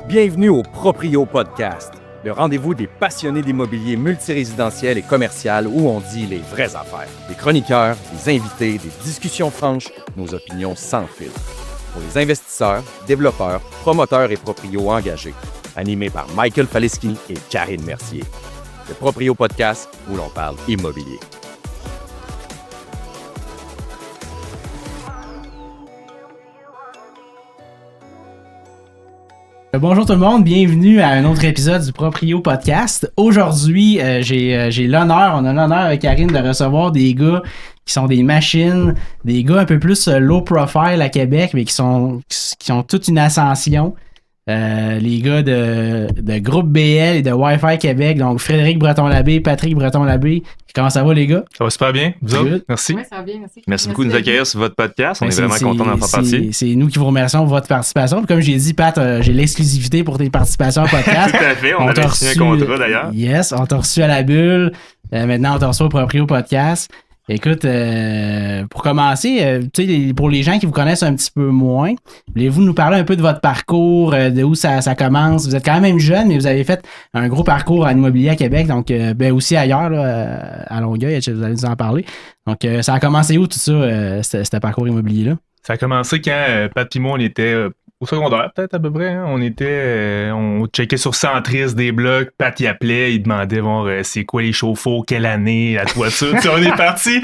Bienvenue au Proprio Podcast, le rendez-vous des passionnés d'immobilier multirésidentiel et commercial où on dit les vraies affaires. Des chroniqueurs, des invités, des discussions franches, nos opinions sans filtre. Pour les investisseurs, développeurs, promoteurs et proprios engagés. Animé par Michael Faleski et Karine Mercier. Le Proprio Podcast où l'on parle immobilier. Bonjour tout le monde, bienvenue à un autre épisode du Proprio Podcast. Aujourd'hui, j'ai l'honneur, on a l'honneur avec Karine de recevoir des gars qui sont des machines, des gars un peu plus low profile à Québec, mais qui ont toute une ascension. Les gars de Groupe BL et de Wi-Fi Québec, donc Frédéric Breton-Labbé, Patrick Breton-Labbé. Comment ça va les gars? Ça va super bien, vous autres? Merci. Oui, ça va bien, merci. Merci beaucoup de nous accueillir sur votre podcast. On est vraiment contents d'en faire partie. C'est nous qui vous remercions pour votre participation. Puis comme j'ai dit, Pat, j'ai l'exclusivité pour tes participations au podcast. Tout à fait, on avait signé un contrat d'ailleurs. Yes, on t'a reçu à la bulle. Maintenant, on t'a reçu au Proprio Podcast. Écoute, pour commencer, pour les gens qui vous connaissent un petit peu moins, voulez-vous nous parler un peu de votre parcours, de où ça commence? Vous êtes quand même jeune, mais vous avez fait un gros parcours en immobilier à Québec, donc aussi ailleurs, là, à Longueuil, vous allez nous en parler. Donc, ça a commencé où tout ça, ce parcours immobilier-là? Ça a commencé quand Pat et moi, on était au secondaire, peut-être à peu près. Hein? On checkait sur Centris des blocs. Pat y appelait, il demandait voir c'est quoi les chauffe-eau, quelle année, la toiture. On est parti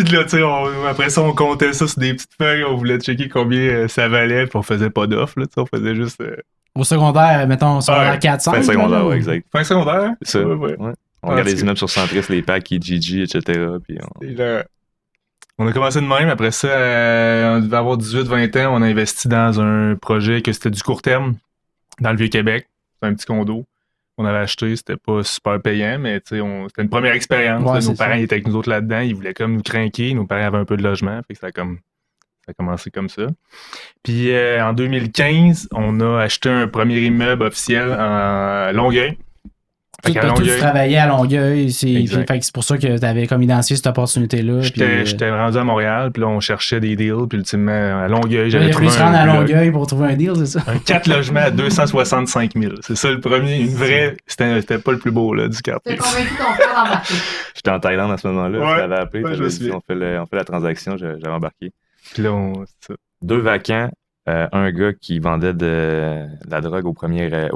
de là. Après ça, on comptait ça sur des petites feuilles. On voulait checker combien ça valait. Puis on faisait pas d'offre. On faisait juste. Au secondaire, mettons, secondaire 400. Fin secondaire, oui, exact. Fin secondaire? C'est ça. Ouais. On regardait les immeubles sur Centris, les packs, Kijiji, etc. Puis on a commencé de même. Après ça, on devait avoir 18-20 ans. On a investi dans un projet que c'était du court terme dans le Vieux-Québec. C'était un petit condo qu'on avait acheté. C'était pas super payant, mais c'était une première expérience. Ouais, nos parents ça. étaient avec nous autres là-dedans. Ils voulaient comme nous craquer. Nos parents avaient un peu de logement. Fait que ça a commencé comme ça. Puis en 2015, on a acheté un premier immeuble officiel à Longueuil. Tu travaillais à Longueuil, fait que c'est pour ça que tu avais comme identifié cette opportunité-là. J'étais rendu à Montréal, puis là, on cherchait des deals, puis ultimement, à Longueuil, j'avais trouvé se rendre à Longueuil pour trouver un deal, c'est ça? Un 4 logements à 265 000. C'est ça le premier, une vraie, c'était pas le plus beau là, du quartier. T'es convaincu ton frère d'embarquer. j'étais en Thaïlande à ce moment-là, Ouais, je l'avais appelé, on fait la transaction, j'avais embarqué. Puis là, c'est ça. 2 vacants, un gars qui vendait de la drogue au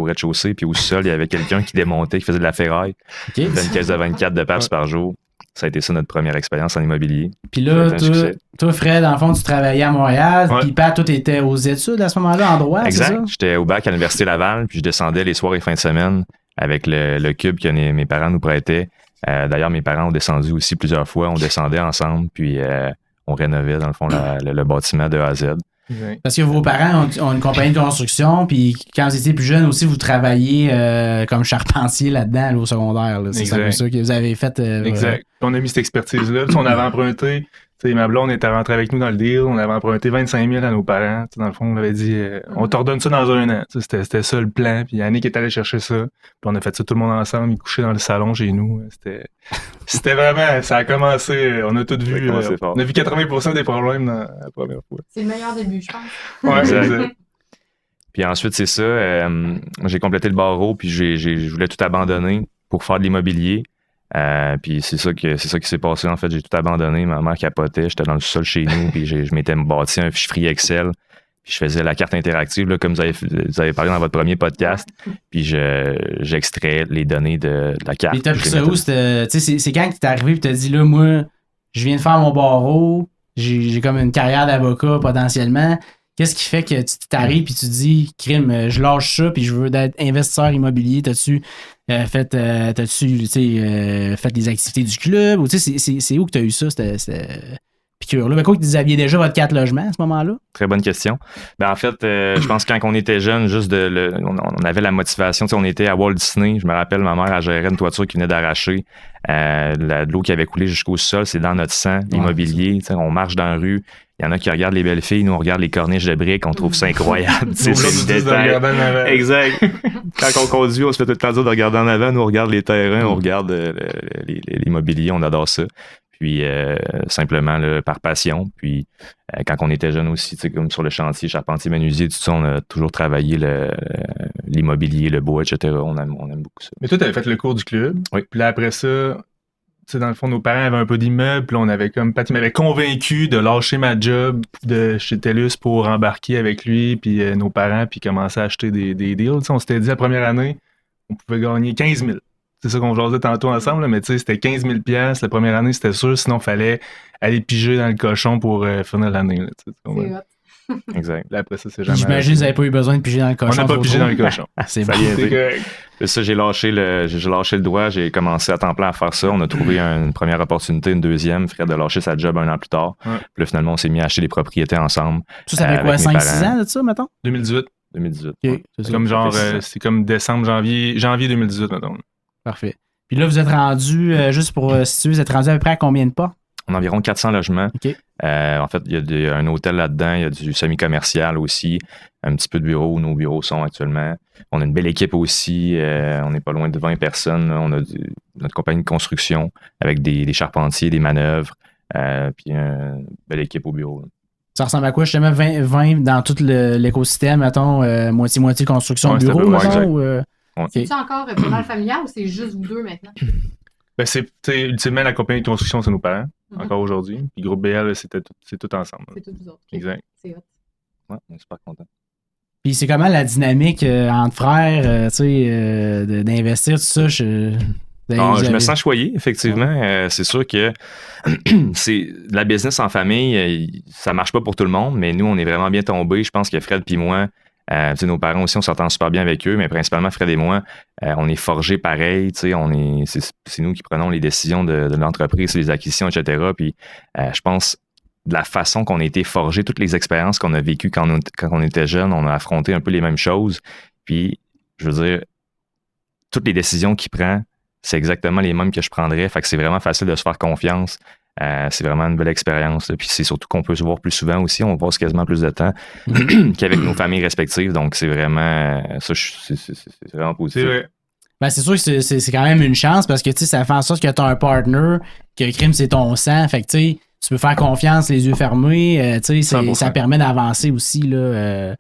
rez-de-chaussée, puis au sol, il y avait quelqu'un qui démontait, qui faisait de la ferraille. Okay. Il faisait une caisse de 24 de PAPS par jour. Ça a été ça notre première expérience en immobilier. Puis là, toi, Fred, en fond, tu travaillais à Montréal, puis Pat, toi, t'étais aux études à ce moment-là, en droit, exact. C'est ça? J'étais au bac à l'Université Laval, puis je descendais les soirs et fins de semaine avec le cube que mes parents nous prêtaient. D'ailleurs, mes parents ont descendu aussi plusieurs fois. On descendait ensemble, puis on rénovait, dans le fond, le bâtiment de A à Z. Parce que vos parents ont une compagnie de construction, puis quand vous étiez plus jeune aussi, vous travailliez comme charpentier là-dedans, là, au secondaire. Là. C'est comme ça que vous avez fait. Exact. On a mis cette expertise-là. On avait emprunté. Ma blonde était rentrée avec nous dans le deal. On avait emprunté 25 000 à nos parents. Dans le fond, on avait dit on t'ordonne ça dans 1 an. C'était ça le plan. Puis Yannick est allé chercher ça. Puis on a fait ça tout le monde ensemble. Il couchait dans le salon chez nous. C'était vraiment. Ça a commencé. On a tout vu. On a vu 80% des problèmes la première fois. C'est le meilleur début, je pense. Ouais, exact. Puis ensuite, c'est ça. J'ai complété le barreau. Puis je voulais tout abandonner pour faire de l'immobilier. Puis c'est ça qui s'est passé. En fait, j'ai tout abandonné. Ma mère capotait. J'étais dans le sol chez nous. Puis je m'étais bâti un fichier Excel. Puis je faisais la carte interactive, là, comme vous avez parlé dans votre premier podcast. Puis j'extrais les données de la carte. Et t'as pris ça où? C'est quand tu t'es arrivé et t'as dit, là, moi, je viens de faire mon barreau. J'ai comme une carrière d'avocat potentiellement. Qu'est-ce qui fait que tu t'arrives et tu dis, crime, je lâche ça puis je veux être investisseur immobilier? T'as-tu fait des activités du club? Ou c'est où que tu as eu ça, cette piqûre-là? Ben, quoi que vous aviez déjà votre 4 logements à ce moment-là? Très bonne question. En fait, je pense que quand on était jeune, on avait la motivation. On était à Walt Disney. Je me rappelle, ma mère, elle gérait une toiture qui venait d'arracher. De l'eau qui avait coulé jusqu'au sol, c'est dans notre sang, l'immobilier. On marche dans la rue. Il y en a qui regardent les belles filles, nous on regarde les corniches de briques, on trouve ça incroyable. C'est le détail. Exact. Quand on conduit, on se fait tout le temps dire de regarder en avant, nous on regarde les terrains, on regarde l'immobilier, on adore ça. Puis simplement là, par passion. Puis quand on était jeune aussi, comme sur le chantier, charpentier, menuisier, tout ça, on a toujours travaillé l'immobilier, le bois, etc. On aime beaucoup ça. Mais toi, tu avais fait le cours du club. Oui. Puis là, après ça, tu sais, dans le fond, nos parents avaient un peu d'immeubles. Puis là, on avait comme. Pat, il m'avait convaincu de lâcher ma job de chez TELUS pour embarquer avec lui, puis nos parents, puis commencer à acheter des deals. Tu sais, on s'était dit la première année, on pouvait gagner 15 000. C'est ça qu'on jasait tantôt ensemble, là, mais tu sais, c'était 15 000 la première année, c'était sûr. Sinon, il fallait aller piger dans le cochon pour finir l'année. Là, tu sais, C'est hot. Exact. là, après ça, c'est jamais. J'imagine que vous n'avez pas eu besoin de piger dans le cochon. On n'a pas trop pigé tôt. dans le cochon. C'est Ça bon. y est, C'est correct. Ça, j'ai lâché le doigt, j'ai commencé à temps plein à faire ça. On a trouvé une première opportunité, une deuxième. Fred a lâché sa job 1 an plus tard. Ouais. Puis là, finalement, on s'est mis à acheter des propriétés ensemble. Ça fait avec quoi, mes 5-6 parents. ans de ça, mettons? 2018. 2018. Ok, ouais. c'est ça. Comme genre, Ça fait 6 ans. c'est comme décembre, janvier 2018, mettons. Parfait. Puis là, vous êtes rendu, juste pour situer, vous êtes rendu à peu près à combien de pas? On a environ 400 logements. OK. En fait, il y a un hôtel là-dedans, il y a du semi-commercial aussi, un petit peu de bureaux où nos bureaux sont actuellement. On a une belle équipe aussi, on n'est pas loin de 20 personnes. Là. On a notre compagnie de construction avec des charpentiers, des manœuvres, puis une belle équipe au bureau. Là. Ça ressemble à quoi, justement, 20 dans tout l'écosystème, mettons, moitié-moitié construction Ouais, de c'est à bureau, peu près mettons, exact. ou, Ouais. C'est-tu encore pas mal familial ou c'est juste vous deux maintenant? Ben, c'est, tu sais, ultimement, la compagnie de construction, c'est nos parents, Mhm. encore aujourd'hui. Puis Groupe BL, c'est tout ensemble. C'est tous vous autres. Ok. Exact. C'est hot. Ouais, on est super contents. Puis c'est comment la dynamique entre frères, tu sais, d'investir, tout ça? Je me sens choyé, effectivement. C'est sûr que c'est la business en famille, ça marche pas pour tout le monde, mais nous, on est vraiment bien tombés. Je pense que Fred puis moi, nos parents aussi, on s'entend super bien avec eux, mais principalement Fred et moi, on est forgés pareil. C'est nous qui prenons les décisions de l'entreprise, les acquisitions, etc. Puis je pense de la façon qu'on a été forgés, toutes les expériences qu'on a vécues quand on était jeunes, on a affronté un peu les mêmes choses. Puis, je veux dire, toutes les décisions qu'il prend, c'est exactement les mêmes que je prendrais. Fait que c'est vraiment facile de se faire confiance. C'est vraiment une belle expérience. Là. Puis c'est surtout qu'on peut se voir plus souvent aussi. On passe quasiment plus de temps qu'avec nos familles respectives. Donc c'est vraiment ça, c'est vraiment positif. C'est vrai. Ben, c'est sûr que c'est quand même une chance parce que tu sais, ça fait en sorte que tu as un partner, que le crime c'est ton sang. Fait que tu sais, tu peux faire confiance les yeux fermés. Tu sais, 100%. ça permet d'avancer aussi. Là,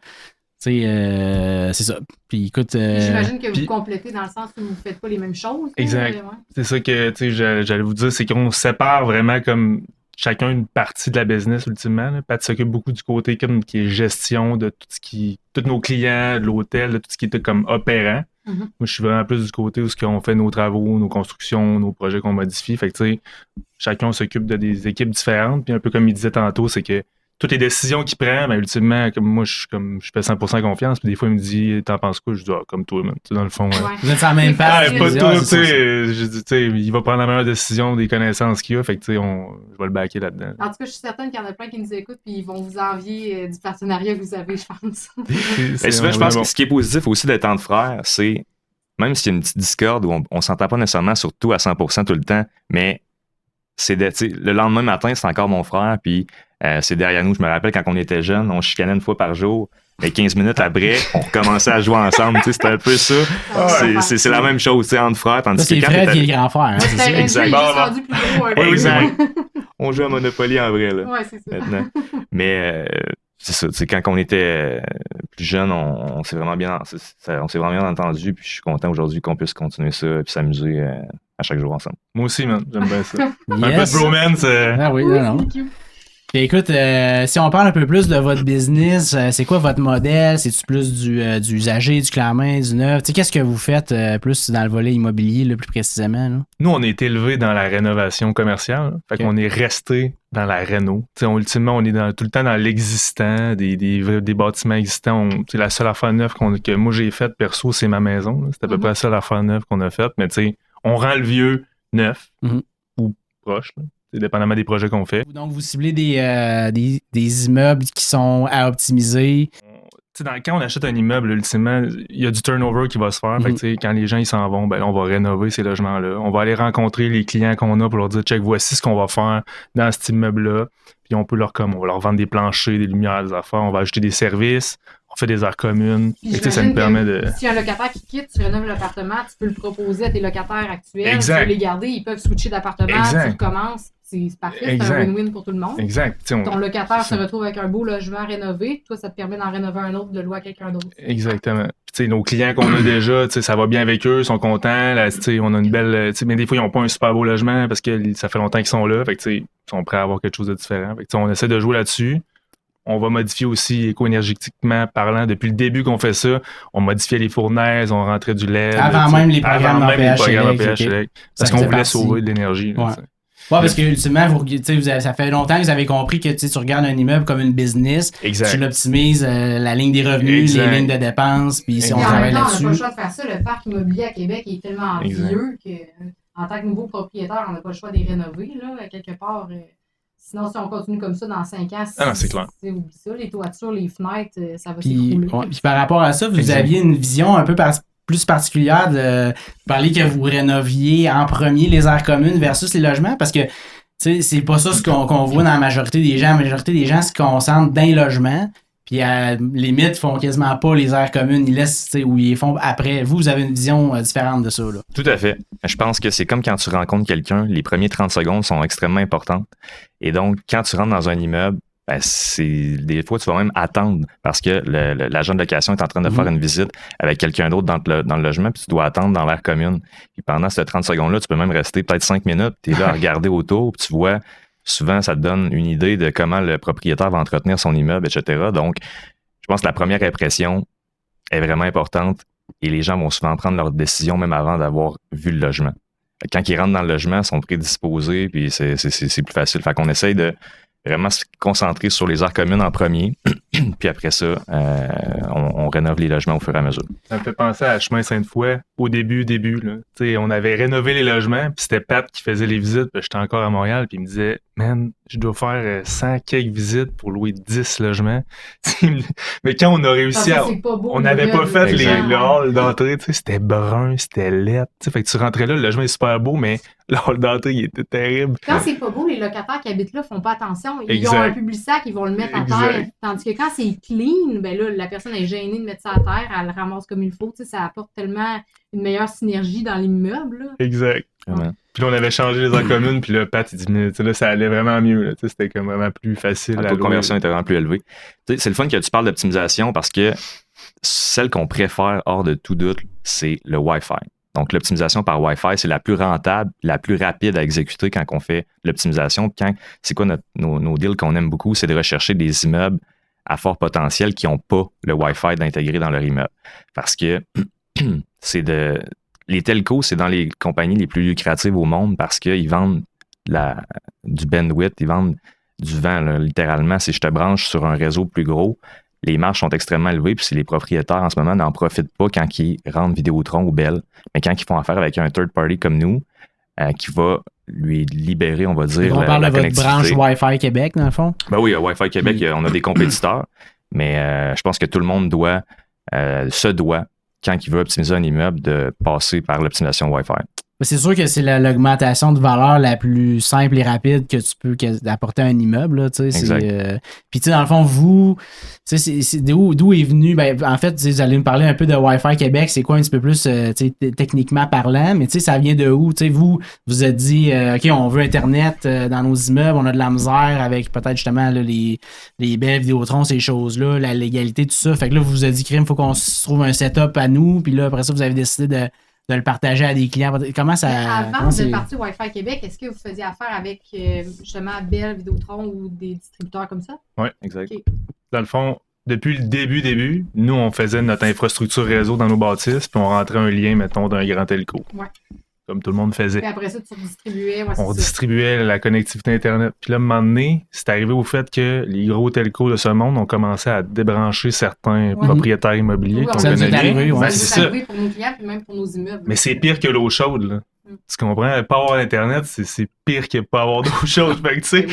tu sais, c'est ça. Puis écoute. J'imagine que vous puis- complétez dans le sens où vous ne faites pas les mêmes choses. Exact. Ouais. C'est ça que tu sais, j'allais vous dire, c'est qu'on sépare vraiment comme chacun une partie de la business ultimement. Là. Pat s'occupe beaucoup du côté comme qui est gestion de tous nos clients, de l'hôtel, de tout ce qui était comme opérant. Mhm. Moi, je suis vraiment plus du côté où on fait nos travaux, nos constructions, nos projets qu'on modifie. Fait que tu sais, chacun s'occupe de des équipes différentes. Puis un peu comme il disait tantôt, c'est que toutes les décisions qu'il prend, ben, ultimement, comme moi, je fais 100% confiance. Puis des fois, il me dit, t'en penses quoi? Je dis, comme toi, man. Tu sais, dans le fond. Ouais. Vous êtes sur la même Ah, page. pas c'est tout, Ouais, tu c'est ça. sais. Je dis, tu sais, il va prendre la meilleure décision des connaissances qu'il a. Fait que, tu sais, je vais le backer là-dedans. En tout cas, je suis certaine qu'il y en a plein qui nous écoutent et ils vont vous envier du partenariat que vous avez, je pense. Et souvent, je pense que ce qui est positif aussi d'être entre frères, c'est même s'il y a une petite discorde où on s'entend pas nécessairement sur tout à 100% tout le temps, mais c'est le lendemain matin, c'est encore mon frère, puis c'est derrière nous. Je me rappelle quand on était jeunes, on chicanait une fois par jour, mais 15 minutes après, on recommençait à jouer ensemble. C'était un peu ça. C'est la même chose entre frères. Ça, Tandis c'est que quand Fred t'étais- qui est le grand frère. Hein, c'est ça. C'est exact. juste Bon, bon. rendu plus gros un peu. Oui, exact. On joue à Monopoly en vrai, là, Ouais, c'est ça. maintenant. Mais c'est ça, quand on était plus jeune, on s'est vraiment bien entendu, puis je suis content aujourd'hui qu'on puisse continuer ça et s'amuser à chaque jour ensemble. Moi aussi, man. J'aime bien ça. Un peu Yes. de bromance. Ah oui, Oui, non, non. c'est cute. Puis écoute, si on parle un peu plus de votre business, c'est quoi votre modèle? C'est-tu plus du usagé, du clé en main, du neuf? Tu sais, qu'est-ce que vous faites plus dans le volet immobilier, là, plus précisément? Là? Nous, on a été élevés dans la rénovation commerciale. Là. Fait Ok. qu'on est resté dans la réno. Tu sais, ultimement, on est tout le temps dans l'existant, des bâtiments existants. Tu sais, la seule affaire neuve que moi j'ai faite, perso, c'est ma maison. Là. C'est à peu Mhm. près la seule affaire neuve qu'on a faite. Mais tu sais, on rend le vieux neuf Mhm. ou proche, là. C'est dépendamment des projets qu'on fait. Donc, vous ciblez des immeubles qui sont à optimiser. Tu sais, quand on achète un immeuble, ultimement, il y a du turnover qui va se faire. Fait que, tu sais, quand les gens ils s'en vont, ben, on va rénover ces logements-là. On va aller rencontrer les clients qu'on a pour leur dire, check, voici ce qu'on va faire dans cet immeuble-là. Puis on va leur vendre des planchers, des lumières, des affaires. On va ajouter des services. On fait des aires communes. Puis Fait que, tu sais, ça j'imagine nous permet de... que si un locataire qui quitte, tu rénoves l'appartement, tu peux le proposer à tes locataires actuels. Exact. Tu peux les garder, ils peuvent switcher d'appartement, Exact. tu recommences. c'est parfait, c'est Exact. un win-win pour tout le monde. Exact. Tu sais, Ton locataire c'est se ça. retrouve avec un beau logement rénové, toi, ça te permet d'en rénover un autre, de le louer à quelqu'un d'autre. Exactement. Puis, tu sais, nos clients qu'on a déjà, tu sais, ça va bien avec eux, ils sont contents. Là, tu sais, on a une belle. Tu sais, mais des fois, ils n'ont pas un super beau logement parce que ça fait longtemps qu'ils sont là. Fait que, tu sais, ils sont prêts à avoir quelque chose de différent. Fait que, tu sais, on essaie de jouer là-dessus. On va modifier aussi éco-énergétiquement parlant. Depuis le début qu'on fait ça, on modifiait les fournaises, on rentrait du LED. Avant tu sais, même les programmes APH ok. Elect, Ça parce qu'on faisait voulait partie. sauver de l'énergie. là, Ouais. tu sais. Ouais, parce que ultimement, ça fait longtemps que vous avez compris que tu regardes un immeuble comme une business, Exact. tu l'optimises la ligne des revenus, Exact. les lignes de dépenses, puis si on Puis en travaille même temps, on n'a pas le là-dessus. choix de faire ça. Le parc immobilier à Québec est tellement Exact. vieux que, en tant que nouveau propriétaire, on n'a pas le choix de les rénover, là, quelque part. Sinon, si on continue comme ça dans 5 ans, Ah non, c'est clair. oublie ça, les toitures, les fenêtres, ça va Puis, s'écrouler. ouais, puis par rapport à ça, vous Exact. aviez une vision un peu plus particulière de parler que vous rénoviez en premier les aires communes versus les logements, parce que tu sais, c'est pas ça ce qu'on voit dans la majorité des gens. La majorité des gens se concentrent dans les logements, puis à la limite, ils font quasiment pas les aires communes, ils laissent, tu sais, ou ils les font après. Vous avez une vision différente de ça, là. Tout à fait. Je pense que c'est comme quand tu rencontres quelqu'un, les premiers 30 secondes sont extrêmement importantes. Et donc, quand tu rentres dans un immeuble, ben, des fois, tu vas même attendre parce que l'agent de location est en train de faire une visite avec quelqu'un d'autre dans le logement, puis tu dois attendre dans l'aire commune. Puis pendant ces 30 secondes-là, tu peux même rester peut-être 5 minutes, tu es là à regarder autour, puis tu vois, souvent, ça te donne une idée de comment le propriétaire va entretenir son immeuble, etc. Donc, je pense que la première impression est vraiment importante et les gens vont souvent prendre leur décision même avant d'avoir vu le logement. Quand ils rentrent dans le logement, ils sont prédisposés, puis c'est plus facile. Fait qu'on essaye de vraiment se concentrer sur les aires communes en premier, puis après ça, on rénove les logements au fur et à mesure. Ça me fait penser à Chemin Sainte-Foy, au début, là. Tu sais, on avait rénové les logements, puis c'était Pat qui faisait les visites, puis j'étais encore à Montréal, puis il me disait « Man, je dois faire 100 quelques visites pour louer 10 logements. » Mais quand on a réussi Parce à... que c'est pas beau, On n'avait pas fait Exact. le hall d'entrée, tu sais, c'était brun, c'était laid. Tu sais, fait que tu rentrais là, le logement est super beau, mais le hall d'entrée, il était terrible. Quand c'est pas beau, les locataires qui habitent là font pas attention. Ils Exact. ont un public-sac, ils vont le mettre à Exact. terre. Tandis que quand c'est clean, ben là, la personne est gênée de mettre ça à terre, elle le ramasse comme il faut. Tu sais, ça apporte tellement une meilleure synergie dans l'immeuble. là. Exact. Vraiment. Puis là, on avait changé les aires communes, puis là, Pat, il dit, mais tu sais, là, ça allait vraiment mieux. Là. Tu sais, c'était comme vraiment plus facile Le à taux de louer. conversion était vraiment plus élevé. Tu sais, c'est le fun que tu parles d'optimisation parce que celle qu'on préfère, hors de tout doute, c'est le Wi-Fi. Donc, l'optimisation par Wi-Fi, c'est la plus rentable, la plus rapide à exécuter quand on fait l'optimisation. C'est quoi nos deals qu'on aime beaucoup? C'est de rechercher des immeubles à fort potentiel qui n'ont pas le Wi-Fi d'intégrer dans leur immeuble. Parce que les telcos, c'est dans les compagnies les plus lucratives au monde parce qu'ils vendent du bandwidth, ils vendent du vent, là, littéralement. Si je te branche sur un réseau plus gros, les marges sont extrêmement élevées, puis les propriétaires en ce moment n'en profitent pas quand ils rentrent Vidéotron ou Bell, mais quand ils font affaire avec un third party comme nous, qui va lui libérer, on va dire, On parle la de votre connectivité. branche Wi-Fi Québec, dans le fond. Ben oui, à Wi-Fi Québec, on a des compétiteurs, mais je pense que tout le monde se doit, quand il veut optimiser un immeuble, de passer par l'optimisation Wi-Fi. Mais c'est sûr que c'est l'augmentation de valeur la plus simple et rapide que tu peux apporter à un immeuble. Là, tu sais, Exact. Puis, tu sais, dans le fond, vous, tu sais, c'est d'où est venu. Ben, en fait, vous allez me parler un peu de Wi-Fi Québec. C'est quoi un petit peu plus tu sais, techniquement parlant, mais tu sais, ça vient de où? Tu sais, vous êtes dit, OK, on veut Internet dans nos immeubles, on a de la misère avec peut-être justement là, les belles Vidéotrons, ces choses-là, la légalité, tout ça. Fait que là, vous vous avez dit, crime, il faut qu'on se trouve un setup à nous. Puis là, après ça, vous avez décidé de le partager à des clients. Comment ça... Avant de partir Wi-Fi Québec, est-ce que vous faisiez affaire avec justement Bell, Vidéotron ou des distributeurs comme ça? Oui. Exact. Ok. Dans le fond, depuis le début, nous, on faisait notre infrastructure réseau dans nos bâtisses, puis on rentrait un lien, mettons, d'un grand telco. Ouais. Comme tout le monde faisait. Puis après ça, tu redistribuais. Ouais, On c'est ça. redistribuait la connectivité Internet. Puis là, à un moment donné, c'est arrivé au fait que les gros telcos de ce monde ont commencé à débrancher certains propriétaires immobiliers Oui, qu'on ça nous est connaît. arrivé, ouais. Ben, c'est c'est ça. arrivé pour nos clients puis même pour nos immeubles. Mais c'est pire que l'eau chaude, là. Tu comprends? Pas avoir Internet, c'est pire que pas avoir d'eau chaude. Fait que, tu sais,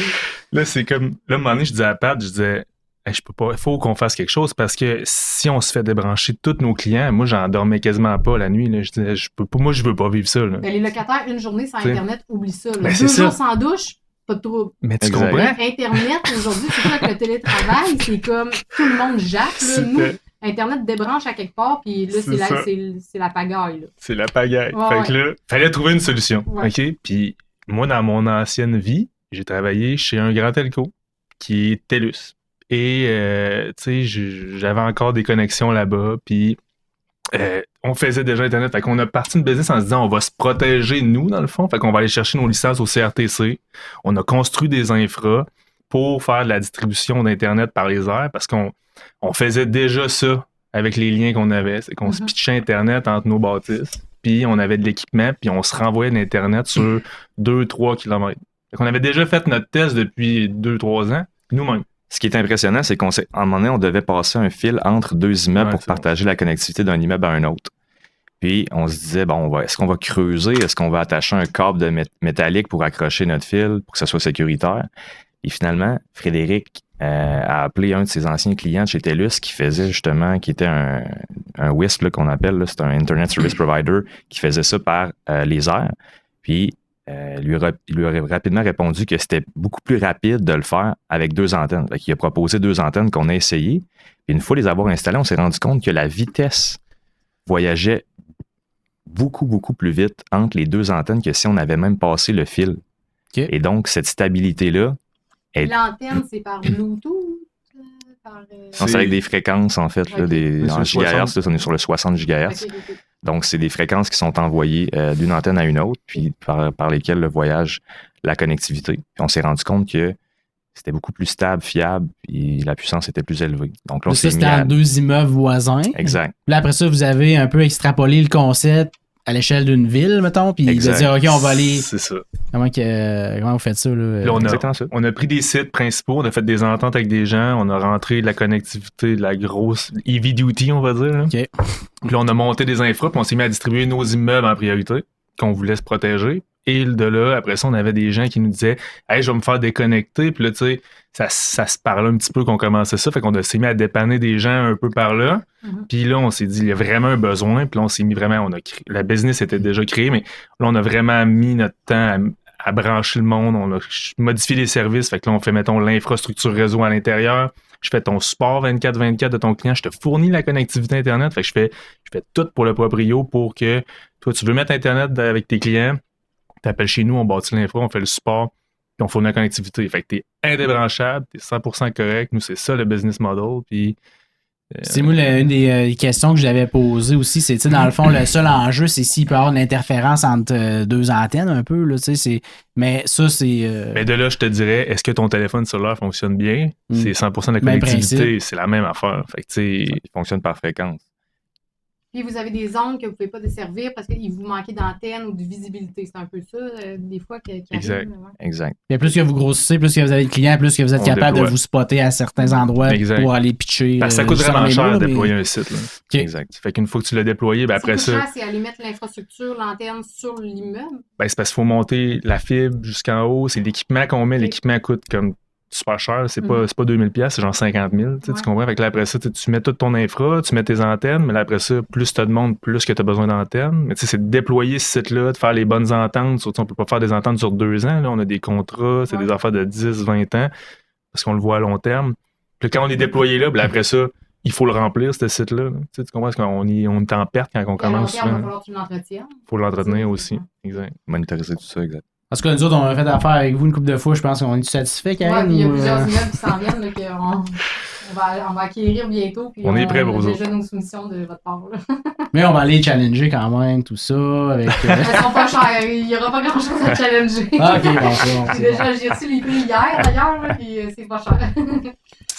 là, c'est comme... Là, à un moment donné, je disais à Pat, je disais... Hey, je peux pas, il faut qu'on fasse quelque chose parce que si on se fait débrancher tous nos clients, moi j'en dormais quasiment pas la nuit. Là. Je disais, moi je veux pas vivre ça. Là. Ben, les locataires, une journée sans T'sais. Internet, oublie ça. Là. Ben, 2 c'est jours ça. sans douche, pas de trouble. Mais tu Exact. comprends? Internet, aujourd'hui, surtout avec le télétravail, c'est comme tout le monde jappe. Là. Nous, C'était- Internet débranche à quelque part, puis là, C'est ça. c'est la pagaille. Là. C'est la pagaille. Ouais, fait que là, fallait trouver une solution. Ouais. OK? Puis moi, dans mon ancienne vie, J'ai travaillé chez un grand telco qui est TELUS. Et, tu sais, j'avais encore des connexions là-bas. Puis, on faisait déjà Internet. Fait qu'on a parti une business en se disant, on va se protéger, nous, dans le fond. Fait qu'on va aller chercher nos licences au CRTC. On a construit des infras pour faire de la distribution d'Internet par les airs parce qu'on faisait déjà ça avec les liens qu'on avait. C'est qu'on se pitchait Internet entre nos bâtisses. Puis, on avait de l'équipement. Puis, on se renvoyait d'Internet sur 2-3 km. Fait qu'on avait déjà fait notre test depuis 2-3 ans, nous-mêmes. Ce qui est impressionnant, c'est qu'à un moment donné, on devait passer un fil entre deux immeubles pour partager la connectivité d'un immeuble à un autre. Puis, on se disait, bon, est-ce qu'on va creuser? Est-ce qu'on va attacher un câble de métallique pour accrocher notre fil pour que ça soit sécuritaire? Et finalement, Frédéric a appelé un de ses anciens clients de chez TELUS qui faisait justement, qui était un WISP là, qu'on appelle, c'est un Internet Service Provider qui faisait ça par les airs. Puis, il lui a rapidement répondu que c'était beaucoup plus rapide de le faire avec 2 antennes. Il a proposé 2 antennes qu'on a essayées. Puis une fois les avoir installées, on s'est rendu compte que la vitesse voyageait beaucoup, beaucoup plus vite entre les 2 antennes que si on avait même passé le fil. Okay. Et donc, cette stabilité-là... L'antenne, c'est par Bluetooth? Non, c'est avec des fréquences, en fait, là, en gigahertz. Là, on est sur le 60 gigahertz. Okay. Donc, c'est des fréquences qui sont envoyées d'une antenne à une autre, puis par lesquelles le voyage, la connectivité. Puis on s'est rendu compte que c'était beaucoup plus stable, fiable, et la puissance était plus élevée. Donc là, on s'est mis à 2 immeubles voisins. Exact. Puis là, après ça, vous avez un peu extrapolé le concept à l'échelle d'une ville, mettons, puis de dire, OK, on va aller... C'est ça. Comment vous faites ça? Là? On a pris des sites principaux, on a fait des ententes avec des gens, on a rentré de la connectivité, de la grosse heavy duty, on va dire. Là. Okay. Puis là, on a monté des infras, puis on s'est mis à distribuer nos immeubles en priorité, qu'on voulait se protéger. Et de là, après ça, on avait des gens qui nous disaient « Hey, je vais me faire déconnecter. » Puis là, tu sais, ça se parlait un petit peu qu'on commençait ça. Fait qu'on s'est mis à dépanner des gens un peu par là. Puis là, on s'est dit, il y a vraiment un besoin. Puis là, on s'est mis vraiment, la business était déjà créée, mais là, on a vraiment mis notre temps à brancher le monde. On a modifié les services. Fait que là, on fait, mettons, l'infrastructure réseau à l'intérieur. Je fais ton support 24/24 de ton client. Je te fournis la connectivité Internet. Fait que je fais tout pour le proprio pour que toi, tu veux mettre Internet avec tes clients. T'appelles chez nous, on bâtit l'infra, on fait le support, puis on fournit la connectivité. Fait que t'es indébranchable, t'es 100% correct. Nous, c'est ça le business model. Puis, c'est moi, une des questions que j'avais posées aussi, c'est, dans le fond, le seul enjeu, c'est s'il peut y avoir une interférence entre 2 antennes un peu, là, mais ça, c'est... Mais de là, je te dirais, est-ce que ton téléphone cellulaire fonctionne bien? C'est 100% de la connectivité, c'est la même affaire. Fait que, il fonctionne par fréquence. Puis vous avez des zones que vous ne pouvez pas desservir parce qu'il vous manquait d'antenne ou de visibilité. C'est un peu ça, des fois, qui exact. arrive. Exact. Et plus que vous grossissez, plus que vous avez de clients, plus que vous êtes capable de vous spotter à certains endroits pour aller pitcher. Ça coûte vraiment cher de déployer un site. Là. Okay. Exact. Fait qu'une fois que tu l'as déployé, après ça... C'est aller mettre l'infrastructure, l'antenne sur l'immeuble? C'est parce qu'il faut monter la fibre jusqu'en haut. C'est l'équipement qu'on met. L'équipement coûte comme super cher, c'est pas 2000$, c'est genre 50 000$, tu comprends? Fait que là, après ça, tu mets toute ton infra, tu mets tes antennes, mais là, après ça, plus tu as de monde, plus que tu as besoin d'antennes. Mais tu sais, c'est de déployer ce site-là, de faire les bonnes ententes. Surtout, on peut pas faire des ententes sur 2 ans, là. On a des contrats, c'est des affaires de 10, 20 ans, parce qu'on le voit à long terme. Puis quand on est déployé là, après ça, il faut le remplir, ce site-là. Tu comprends? Parce qu'on est en perte quand on commence. Il va falloir que tu l'entretiennes. Il faut l'entretenir aussi, exact. Monitoriser tout ça, exact. Parce que nous autres, on a fait affaire avec vous une couple de fois, je pense qu'on est satisfait, Karine. Il y a plusieurs immeubles qui s'en viennent, là, on va acquérir bientôt. Puis on est prêts pour vous. Déjà nos soumissions de votre part. Là. Mais on va aller challenger quand même, tout ça. Avec, Elles sont pas chères, il n'y aura pas grand chose à challenger. Ah, ok, bon. J'ai reçu les prix hier d'ailleurs, là, puis c'est pas cher.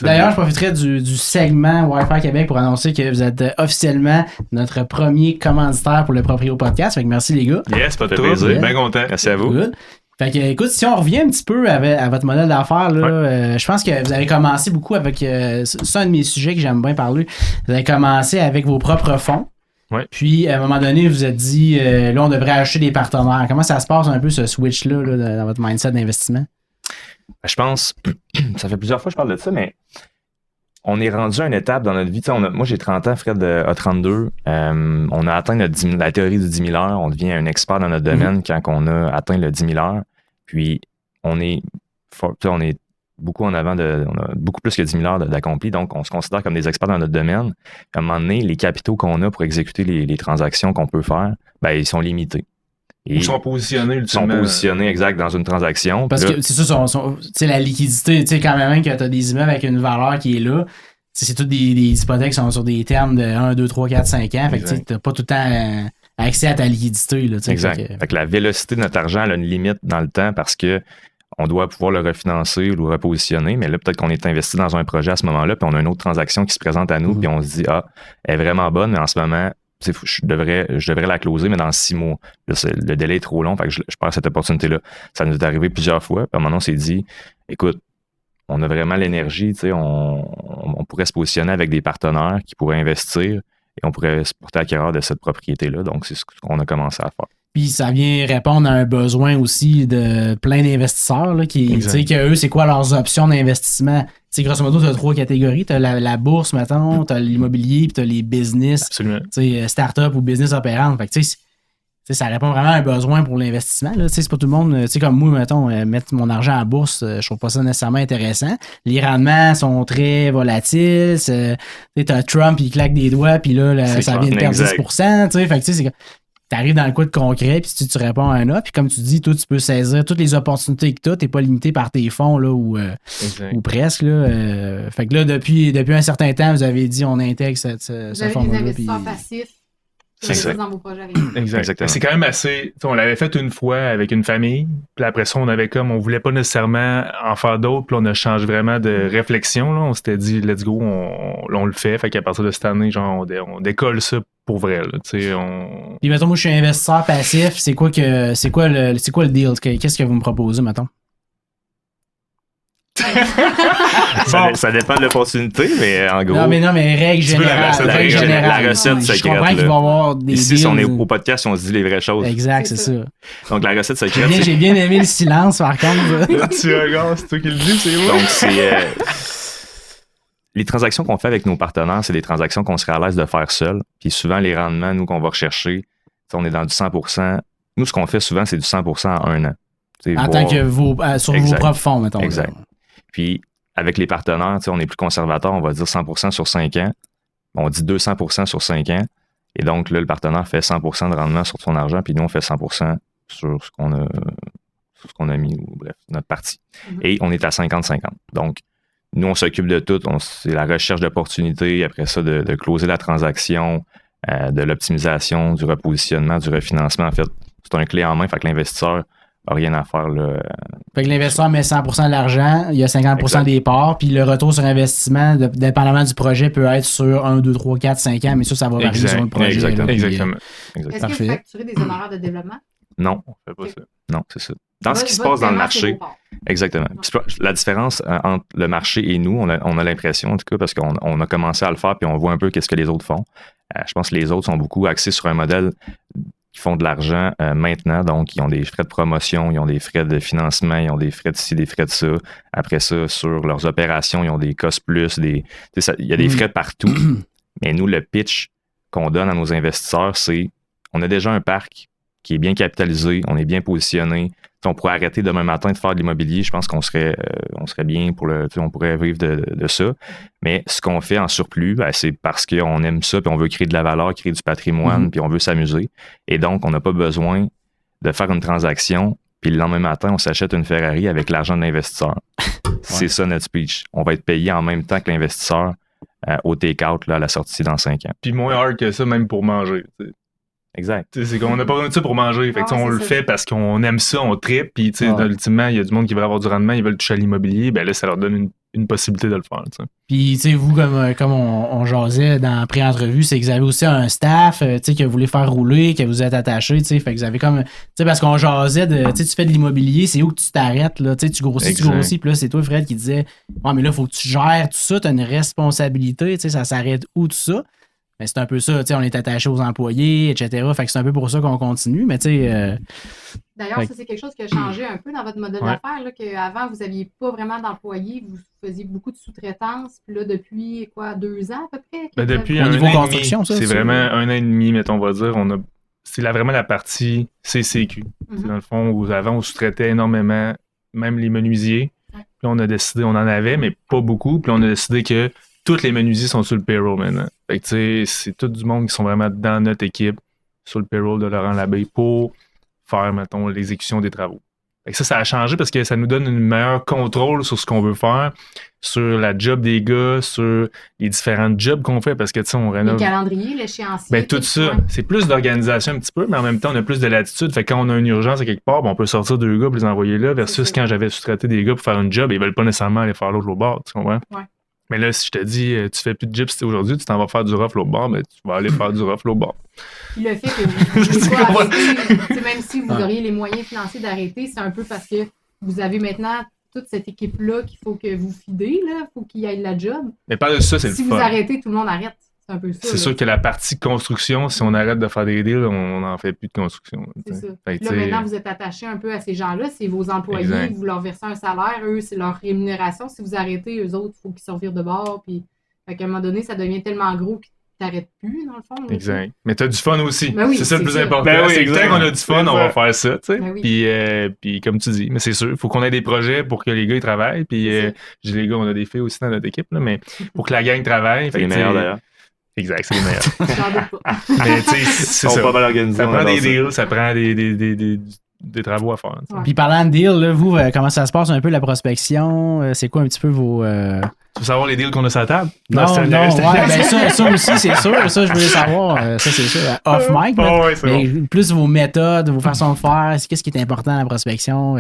D'ailleurs, je profiterai du segment Wi-Fi Québec pour annoncer que vous êtes officiellement notre premier commanditaire pour le Proprio Podcast. Fait que merci les gars. Yes, pas de plaisir. Bien content. Merci à vous. Good. Fait que, écoute, si on revient un petit peu à votre modèle d'affaires, là, je pense que vous avez commencé beaucoup avec... c'est un de mes sujets que j'aime bien parler. Vous avez commencé avec vos propres fonds. Ouais. Puis, à un moment donné, vous vous êtes dit, là, on devrait acheter des partenaires. Comment ça se passe un peu, ce switch-là, là, dans votre mindset d'investissement? Je pense, ça fait plusieurs fois que je parle de ça, mais on est rendu à une étape dans notre vie. Moi, j'ai 30 ans, Fred a 32. On a atteint la théorie du 10 000 heures. On devient un expert dans notre domaine quand on a atteint le 10 000 heures. Puis, on est beaucoup en avant on a beaucoup plus que 10 000 heures d'accompli. Donc, on se considère comme des experts dans notre domaine. À un moment donné, les capitaux qu'on a pour exécuter les transactions qu'on peut faire, ils sont limités. Ils sont positionnés, ultimement. Sont positionnés, exact, dans une transaction. Parce là, que c'est ça, la liquidité, tu sais, quand même que tu as des immeubles avec une valeur qui est là, c'est toutes des hypothèques qui sont sur des termes de 1, 2, 3, 4, 5 ans. Fait que tu n'as pas tout le temps accès à ta liquidité. Là, exact. Fait que la vélocité de notre argent elle a une limite dans le temps parce que on doit pouvoir le refinancer ou le repositionner. Mais là, peut-être qu'on est investi dans un projet à ce moment-là, puis on a une autre transaction qui se présente à nous, puis on se dit, elle est vraiment bonne, mais en ce moment, je devrais la closer, mais dans 6 mois. Là, le délai est trop long, fait que je perds cette opportunité-là. Ça nous est arrivé plusieurs fois. Puis à un moment, on s'est dit, écoute, on a vraiment l'énergie, tu sais, on pourrait se positionner avec des partenaires qui pourraient investir et on pourrait se porter acquéreur de cette propriété-là. Donc, c'est ce qu'on a commencé à faire. Puis ça vient répondre à un besoin aussi de plein d'investisseurs là, qui, tu sais, que eux, c'est quoi leurs options d'investissement? Tu sais, grosso modo, tu as 3 catégories. Tu as la bourse, mettons, tu as l'immobilier, puis tu as les business, Absolument. Tu sais, start-up ou business opérante. Fait que, tu sais, ça répond vraiment à un besoin pour l'investissement. Là. C'est pas tout le monde, tu sais, comme moi, mettons, mettre mon argent en bourse, je trouve pas ça nécessairement intéressant. Les rendements sont très volatiles. Tu as Trump, il claque des doigts, puis là, ça vient de perdre 10%. Tu sais, fait que, tu sais, t'arrives dans le coup de concret, puis tu réponds à un offre, puis comme tu dis, toi, tu peux saisir toutes les opportunités que tu as, t'es pas limité par tes fonds, là, ou presque, là. Fait que là, depuis un certain temps, vous avez dit, on intègre ce Vous fonds-là. avez des investisseurs passifs. Exact. Dans vos projets. Exactement. C'est quand même assez. On l'avait fait une fois avec une famille, puis après ça, on voulait pas nécessairement en faire d'autres, puis on a changé vraiment de réflexion. Là. On s'était dit, let's go, on le fait. Fait qu'à partir de cette année, genre, on décolle ça pour vrai. Là, Puis mettons, moi, je suis investisseur passif. C'est quoi le deal? Qu'est-ce que vous me proposez, mettons? Ça dépend de l'opportunité, mais en gros. Non, mais règle générale. La recette secrète. Je comprends qu'il va y avoir des ici, deals. Si on est au podcast, on se dit les vraies choses. Exact, c'est ça. Donc, la recette secrète. J'ai bien aimé le silence, par contre. Tu regardes, c'est toi qui le dis, c'est moi. Donc, c'est. Les transactions qu'on fait avec nos partenaires, c'est des transactions qu'on serait à l'aise de faire seul. Puis souvent, les rendements, nous, qu'on va rechercher, on est dans du 100%. Nous, ce qu'on fait souvent, c'est du 100% en 1 an. Tant que sur vos propres fonds, mettons. Exact. Puis, avec les partenaires, on est plus conservateur, on va dire 100% sur 5 ans. On dit 200% sur 5 ans. Et donc, là, le partenaire fait 100% de rendement sur son argent, puis nous, on fait 100% sur ce qu'on a mis, ou bref, notre partie. Et on est à 50-50. Donc, nous, on s'occupe de tout. C'est la recherche d'opportunités, après ça, de closer la transaction, de l'optimisation, du repositionnement, du refinancement. En fait, c'est un clé en main, fait que l'investisseur n'a rien à faire. Là. Fait que l'investisseur met 100% de l'argent, il y a 50% exact. Des parts, puis le retour sur investissement, dépendamment du projet, peut être sur 1, 2, 3, 4, 5 ans, mais ça va varier sur le projet. Exactement. Là, Exactement. Est-ce que vous facturez des honoraires de développement? Non, on fait pas ça. Non, c'est ça. Dans ce qui se passe dans le marché. Exactement. La différence entre le marché et nous, on a l'impression, en tout cas, parce qu'on a commencé à le faire, puis on voit un peu qu'est-ce que les autres font. Je pense que les autres sont beaucoup axés sur un modèle qui font de l'argent maintenant, donc ils ont des frais de promotion, ils ont des frais de financement, ils ont des frais de ci, des frais de ça. Après ça, sur leurs opérations, ils ont des costs plus, il y a des frais partout. Mais nous, le pitch qu'on donne à nos investisseurs, c'est on a déjà un parc qui est bien capitalisé, on est bien positionné. On pourrait arrêter demain matin de faire de l'immobilier, je pense qu'on serait bien on pourrait vivre de ça. Mais ce qu'on fait en surplus, c'est parce qu'on aime ça, puis on veut créer de la valeur, créer du patrimoine, puis on veut s'amuser. Et donc, on n'a pas besoin de faire une transaction, puis le lendemain matin, on s'achète une Ferrari avec l'argent de l'investisseur. C'est ça notre speech. On va être payé en même temps que l'investisseur au take-out à la sortie dans 5 ans. Puis moins hard que ça, même pour manger. T'sais. Exact. C'est qu'on n'a pas besoin de ça pour manger. Fait que on le fait parce qu'on aime ça, on trippe. Puis, ultimement, il y a du monde qui veut avoir du rendement, ils veulent toucher à l'immobilier. Ben là, ça leur donne une possibilité de le faire. T'sais. Puis, tu sais, vous, comme on jasait dans la pré-entrevue, c'est que vous avez aussi un staff, que vous voulez faire rouler, que vous êtes attaché. Fait que vous avez comme. Tu sais, parce qu'on jasait de. Tu fais de l'immobilier, c'est où que tu t'arrêtes, là. Tu grossis. Puis là, c'est toi, Fred, qui disait mais là, il faut que tu gères tout ça, tu as une responsabilité. Tu sais, ça s'arrête où, tout ça? Mais c'est un peu ça, on est attaché aux employés, etc. Fait que c'est un peu pour ça qu'on continue, mais tu sais... D'ailleurs, ça, c'est quelque chose qui a changé un peu dans votre modèle d'affaires, là, qu'avant, vous n'aviez pas vraiment d'employés, vous faisiez beaucoup de sous-traitance, puis là, depuis, 2 ans à peu près? Depuis au niveau construction, ça? C'est vraiment 1 an et demi, mettons, on va dire. C'est vraiment la partie CCQ. Dans le fond, où avant, on sous-traitait énormément, même les menuisiers. Puis on a décidé, on en avait, mais pas beaucoup. Puis on a décidé que tous les menuisiers sont sur le payroll maintenant. Fait que, c'est tout du monde qui sont vraiment dans notre équipe, sur le payroll de Laurent Labbé pour faire, mettons, l'exécution des travaux. Fait que ça a changé parce que ça nous donne un meilleur contrôle sur ce qu'on veut faire, sur la job des gars, sur les différents jobs qu'on fait, parce que, tu sais, on rénove... Les calendriers, l'échéancier. Ben, tout ça. Ouais. C'est plus d'organisation un petit peu, mais en même temps, on a plus de latitude. Fait que quand on a une urgence à quelque part, ben, on peut sortir 2 gars pour les envoyer là, versus quand j'avais sous-traité des gars pour faire une job, ils veulent pas nécessairement aller faire l'autre au bord, tu comprends? Ouais. Mais là, si je te dis, tu fais plus de gyps aujourd'hui, tu t'en vas faire du rough l'autre bord, ben, tu vas aller faire du rough l'autre bord. Puis le fait que vous ne pouvez pas arrêter, même si vous auriez les moyens financiers d'arrêter, c'est un peu parce que vous avez maintenant toute cette équipe-là qu'il faut que vous fidez, il faut qu'il y ait de la job. Mais pas de ça, c'est Si le vous fun. arrêtez, tout le monde arrête. C'est un peu ça. C'est sûr que la partie construction, si on arrête de faire des deals, on n'en fait plus de construction. C'est ça. Fait que, Là, maintenant, vous êtes attaché un peu à ces gens-là. C'est vos employés, Exact. vous leur versez un salaire. Eux, c'est leur rémunération. Si vous arrêtez, eux autres, il faut qu'ils se revirent de bord. Puis, fait qu'à un moment donné, ça devient tellement gros qu'ils t'arrêtent plus, dans le fond. Là, exact. Mais t'as du fun aussi. Ben oui, c'est ça le c'est plus ça. important. Ben oui, c'est que exact. tant qu'on a du fun, C'est on ça. va faire ça. Tu sais. Ben oui. Puis comme tu dis, mais c'est sûr, il faut qu'on ait des projets pour que les gars ils travaillent. Puis C'est ça. je dis les gars, on a des filles aussi dans notre équipe, là, mais pour que la gang travaille. C'est fait les que, meilleurs tu sais, d'ailleurs. Exact, c'est les meilleurs. J'en doute pas. Mais tu sais, c'est Ils sont ça. pas mal organisés. Ça on prend adore des ça. deals, ça prend des travaux à faire. tu sais. Ouais. Puis parlant de deal, là, vous, comment ça se passe un peu la prospection? C'est quoi un petit peu vos... Tu veux savoir les deals qu'on a sur la table? Non, c'est non, un- ouais, ben ça aussi, c'est sûr. Ça, je voulais savoir. Ça, c'est sûr. Off mic, là. Oh, ouais, c'est Mais bon. plus vos méthodes, vos façons de faire, qu'est-ce qui est important à la prospection?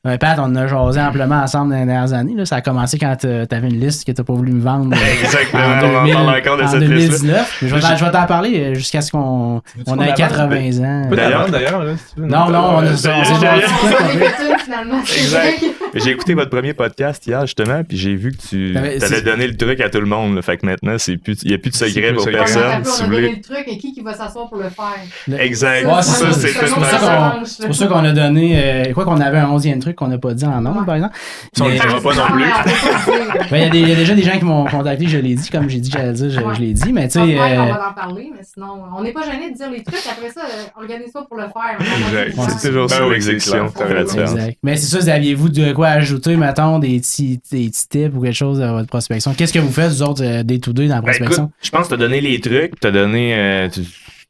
Pat, on en a jasé amplement ensemble dans les dernières années. Là. Ça a commencé quand t'avais une liste que t'as pas voulu me vendre Exactement. en, On en parle encore de en cette liste. 2019. Mais je vais t'en parler jusqu'à ce qu'on qu'on ait avance? 80 ans. Peut D'ailleurs- d'ailleurs, là, si tu veux. Non, on s'est D'ailleurs, jasé J'en quoi, ai fait une, finalement. Exact. J'ai écouté votre premier podcast hier, justement, puis j'ai vu que tu T'avais- avais c'est- donné le truc à tout le monde. Là. Fait que maintenant, il n'y a plus de C'est secret plus pour secret. On a personne. rappelé, Si on a vous donné voulez. le truc et qui va s'asseoir pour le faire. Exact. Ouais, ça, c'est c'est pour tout ça ça. c'est pour ça qu'on a donné. Quoi qu'on avait un 11e truc qu'on n'a pas dit en nombre, Ouais. par exemple. Ça, on le Mais- dira pas non plus. Ah, ouais, on peut pas le dire. Ben, il y a déjà des gens qui m'ont contacté, je l'ai dit, comme j'ai dit que j'allais dire, je l'ai dit, mais tu sais. On va en parler, mais sinon, on n'est pas gêné de dire les trucs. Après ça, organise-toi pour le faire. Exact. Ouais, C'est toujours Ben ça, oui, l'exécution. c'est clair. Ça fait la différence. Exact. Mais c'est ça, aviez-vous de quoi ajouter, mettons, des petits tips ou quelque chose à votre prospection? Qu'est-ce que vous faites, vous autres, day to day dans la Ben, prospection? écoute, je pense que tu as donné les trucs, tu as donné,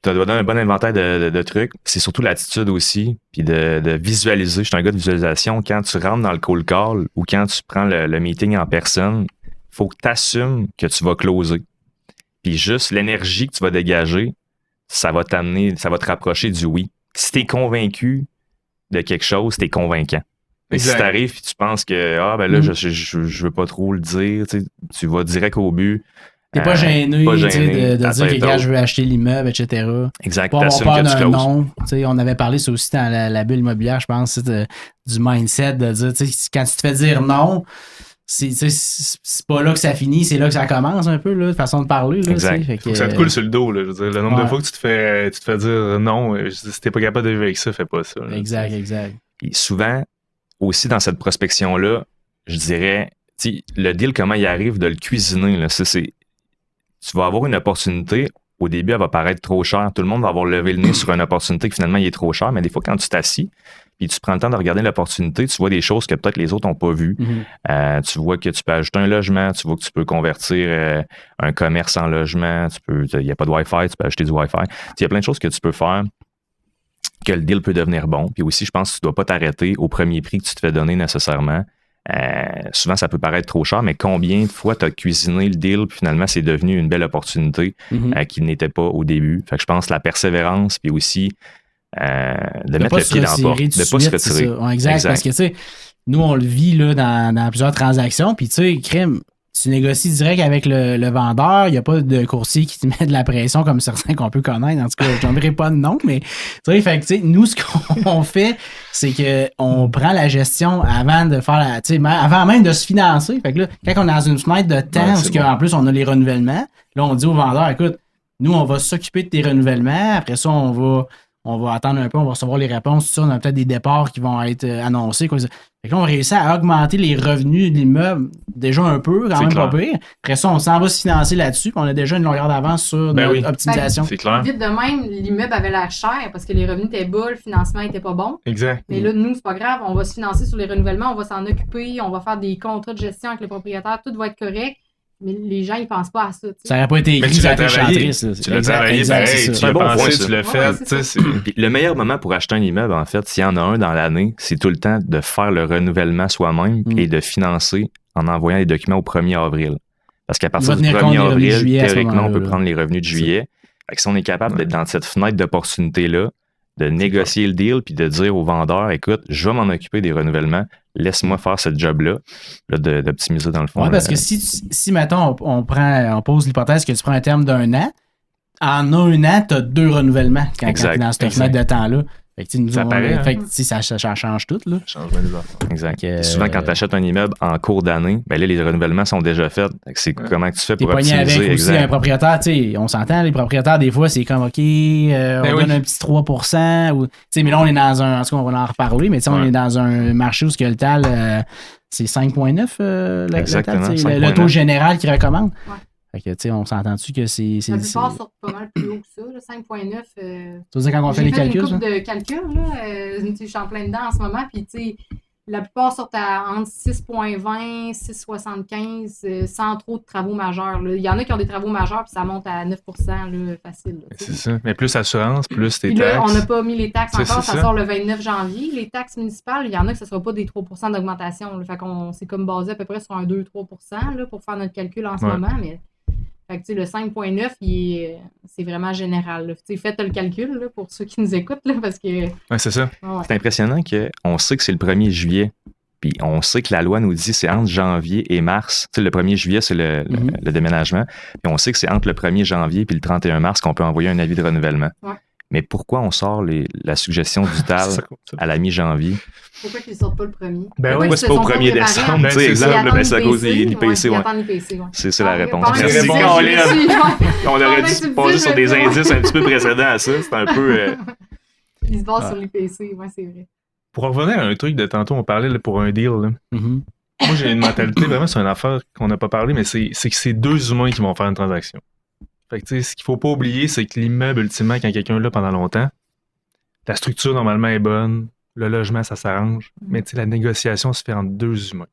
t'as donné un bon inventaire de trucs. C'est surtout l'attitude aussi, puis de visualiser. Je suis un gars de visualisation. Quand tu rentres dans le cold call ou quand tu prends le meeting en personne, faut que tu assumes que tu vas closer. Puis juste l'énergie que tu vas dégager, ça va t'amener, ça va te rapprocher du oui. Si tu es convaincu de quelque chose, tu es convaincant. Mais si Exact. tu arrives et tu penses que ben là, je veux pas trop le dire, tu vas direct au but. T'es pas gêné, pas tu sais, gêné, de dire attends, que gars, je veux acheter l'immeuble, etc. Exact, Pas avoir t'assumes peur que tu d'un closes. nom. Tu sais, on avait parlé ça aussi dans la bulle immobilière, je pense, du mindset de dire, tu sais, quand tu te fais dire non, c'est pas là que ça finit, c'est là que ça commence un peu, là, façon de parler. Là, Exact. tu sais, fait Faut que ça te coule sur le dos, là. Je veux dire, le nombre de fois que tu te fais dire non, si t'es pas capable de vivre avec ça, fais pas ça. là. Exact, exact. Puis souvent, aussi dans cette prospection-là, je dirais, tu sais, le deal, comment il arrive de le cuisiner, là, tu vas avoir une opportunité. Au début, elle va paraître trop chère. Tout le monde va avoir levé le nez sur une opportunité que finalement, il est trop cher. Mais des fois, quand tu t'assis puis tu prends le temps de regarder l'opportunité, tu vois des choses que peut-être les autres n'ont pas vues. Mhm. Tu vois que tu peux ajouter un logement, tu vois que tu peux convertir un commerce en logement, il n'y a pas de Wi-Fi, tu peux acheter du Wi-Fi. Il y a plein de choses que tu peux faire que le deal peut devenir bon. Puis aussi, je pense que tu ne dois pas t'arrêter au premier prix que tu te fais donner nécessairement. Souvent, ça peut paraître trop cher, mais combien de fois tu as cuisiné le deal, puis finalement, c'est devenu une belle opportunité Mhm. qui n'était pas au début. Fait que je pense la persévérance, puis aussi de mettre pas le se pied dans la retirer porte, tout de de pas se suite, retirer. c'est ça. Ouais, exact, parce que, tu sais, nous, on le vit là, dans plusieurs transactions, puis tu sais, crème, tu négocies direct avec le vendeur, il n'y a pas de courtier qui te met de la pression comme certains qu'on peut connaître. En tout cas, je n'en pas de nom, mais tu sais, fait que, tu sais, nous, ce qu'on fait, c'est qu'on prend la gestion avant de faire tu sais, avant même de se financer. Fait que là, quand on est dans une fenêtre de temps, Ouais, parce c'est qu'en plus, on a les renouvellements, là, on dit au vendeur, écoute, nous, on va s'occuper de tes renouvellements. Après ça, on va attendre un peu, on va recevoir les réponses. Tout ça, on a peut-être des départs qui vont être annoncés. Quoi. Fait que là, on réussit à augmenter les revenus de l'immeuble déjà un peu, quand C'est même clair. pas pire. Après ça, on s'en va se financer là-dessus. Puis on a déjà une longueur d'avance sur Ben notre oui. optimisation. C'est clair. Vite de même, l'immeuble avait l'air cher parce que les revenus étaient bas, le financement était pas bon. Exact. Mais là, nous, c'est pas grave, on va se financer sur les renouvellements, on va s'en occuper, on va faire des contrats de gestion avec les propriétaires, tout va être correct. Mais les gens, ils pensent pas à ça. Ça n'aurait pas été Mais écrit tu sur l'as la fiche travaillé. chantrice, là. Tu l'as travaillé, exact, pareil. c'est Tu ça. l'as bon point, pensé, ça. tu l'as Ouais, fait. c'est Tu sais, ça. c'est- Puis le meilleur moment pour acheter un immeuble, en fait, s'il y en a un dans l'année, c'est tout le temps de faire le renouvellement soi-même et de financer en envoyant les documents au 1er avril. Parce qu'à partir va du tenir 1er compte des revenus de avril, juillet à ce théoriquement, on moment-là, peut là. prendre les revenus de juillet. Fait que si on est capable d'être dans cette fenêtre d'opportunité-là, de négocier le deal puis de dire au vendeur, écoute, je vais m'en occuper des renouvellements, laisse-moi faire ce job-là, là, d'optimiser dans le fond. Ouais, parce que si mettons, on pose l'hypothèse que tu prends un terme d'1 an, en 1 an, tu as 2 renouvellements quand tu es dans cette fenêtre de temps-là. Fait que, nous, Ça paraît, hein. fait que, ça change tout. Là. Changement des affaires. Exact. Fait que, Souvent, quand tu achètes un immeuble en cours d'année, ben là, les renouvellements sont déjà faits. Fait que c'est comment que tu fais T'es pour pogné optimiser. avec aussi exact. un propriétaire, tu sais, on s'entend, les propriétaires, des fois, c'est comme, OK, on oui. donne un petit 3%, ou, tu sais, mais là, on est dans un, en tout cas, on va en reparler, mais tu sais, on Ouais. est dans un marché où ce que le TAL, c'est 5,9, le TAL, Exactement, tu sais, le 5,9. taux général qu'il recommande. Ouais. Fait que, tu sais, on s'entend-tu que c'est... La plupart sortent pas mal plus haut que ça, là, 5,9. Tu veux dire, quand on fait J'ai les fait calculs, une ça? couple de calculs, là. Tu sais, je suis en plein dedans en ce moment, puis tu sais, la plupart sortent entre 6,20, 6,75, sans trop de travaux majeurs. Là. Il y en a qui ont des travaux majeurs, puis ça monte à 9 là, facile. Là, C'est ça. Mais plus assurance, plus tes puis là, on taxes. n'a pas mis les taxes C'est encore, ça. ça sort le 29 janvier. Les taxes municipales, il y en a que ce ne sera pas des 3 d'augmentation. Là. Fait qu'on s'est comme basé à peu près sur un 2-3 là, pour faire notre calcul en ce Ouais. moment. Mais fait que, tu sais, le 5,9, c'est vraiment général. Là. Tu sais, faites le calcul là, pour ceux qui nous écoutent, là, parce que. Ouais, c'est ça. Ouais. C'est impressionnant qu'on sait que c'est le 1er juillet. Puis on sait que la loi nous dit que c'est entre janvier et mars. Tu sais, le 1er juillet, c'est le déménagement. Puis on sait que c'est entre le 1er janvier et le 31 mars qu'on peut envoyer un avis de renouvellement. Ouais. Mais pourquoi on sort la suggestion du TAL C'est ça. à la mi-janvier? Pourquoi qu'ils ne sortent pas le premier? Ben Pourquoi oui, ils Pourquoi se c'est pas au sont 1er préparés décembre? en- Ben, Tu sais, c'est exemple, ça. là, ben, c'est à cause des l'IPC. Ils Ouais. attendent l'IPC, ouais. C'est la réponse. Pendant que Merci, tu Colin. disais, je suis- ouais. On aurait Pendant que dû tu passer disais, sur je des fais, ouais. indices un petit peu précédents à ça. C'est un peu... Ils se basent sur l'IPC, ouais, c'est vrai. Pour revenir à un truc de tantôt, on parlait là, pour un deal. Là. Mhm. Moi, j'ai une mentalité, vraiment, c'est une affaire qu'on n'a pas parlé, mais c'est que c'est 2 humains qui vont faire une transaction. Fait que, tu sais, ce qu'il faut pas oublier, c'est que l'immeuble, ultimement, quand quelqu'un l'a pendant longtemps, la structure, normalement, est bonne, le logement, ça s'arrange, mais tu sais, la négociation se fait entre 2 humains.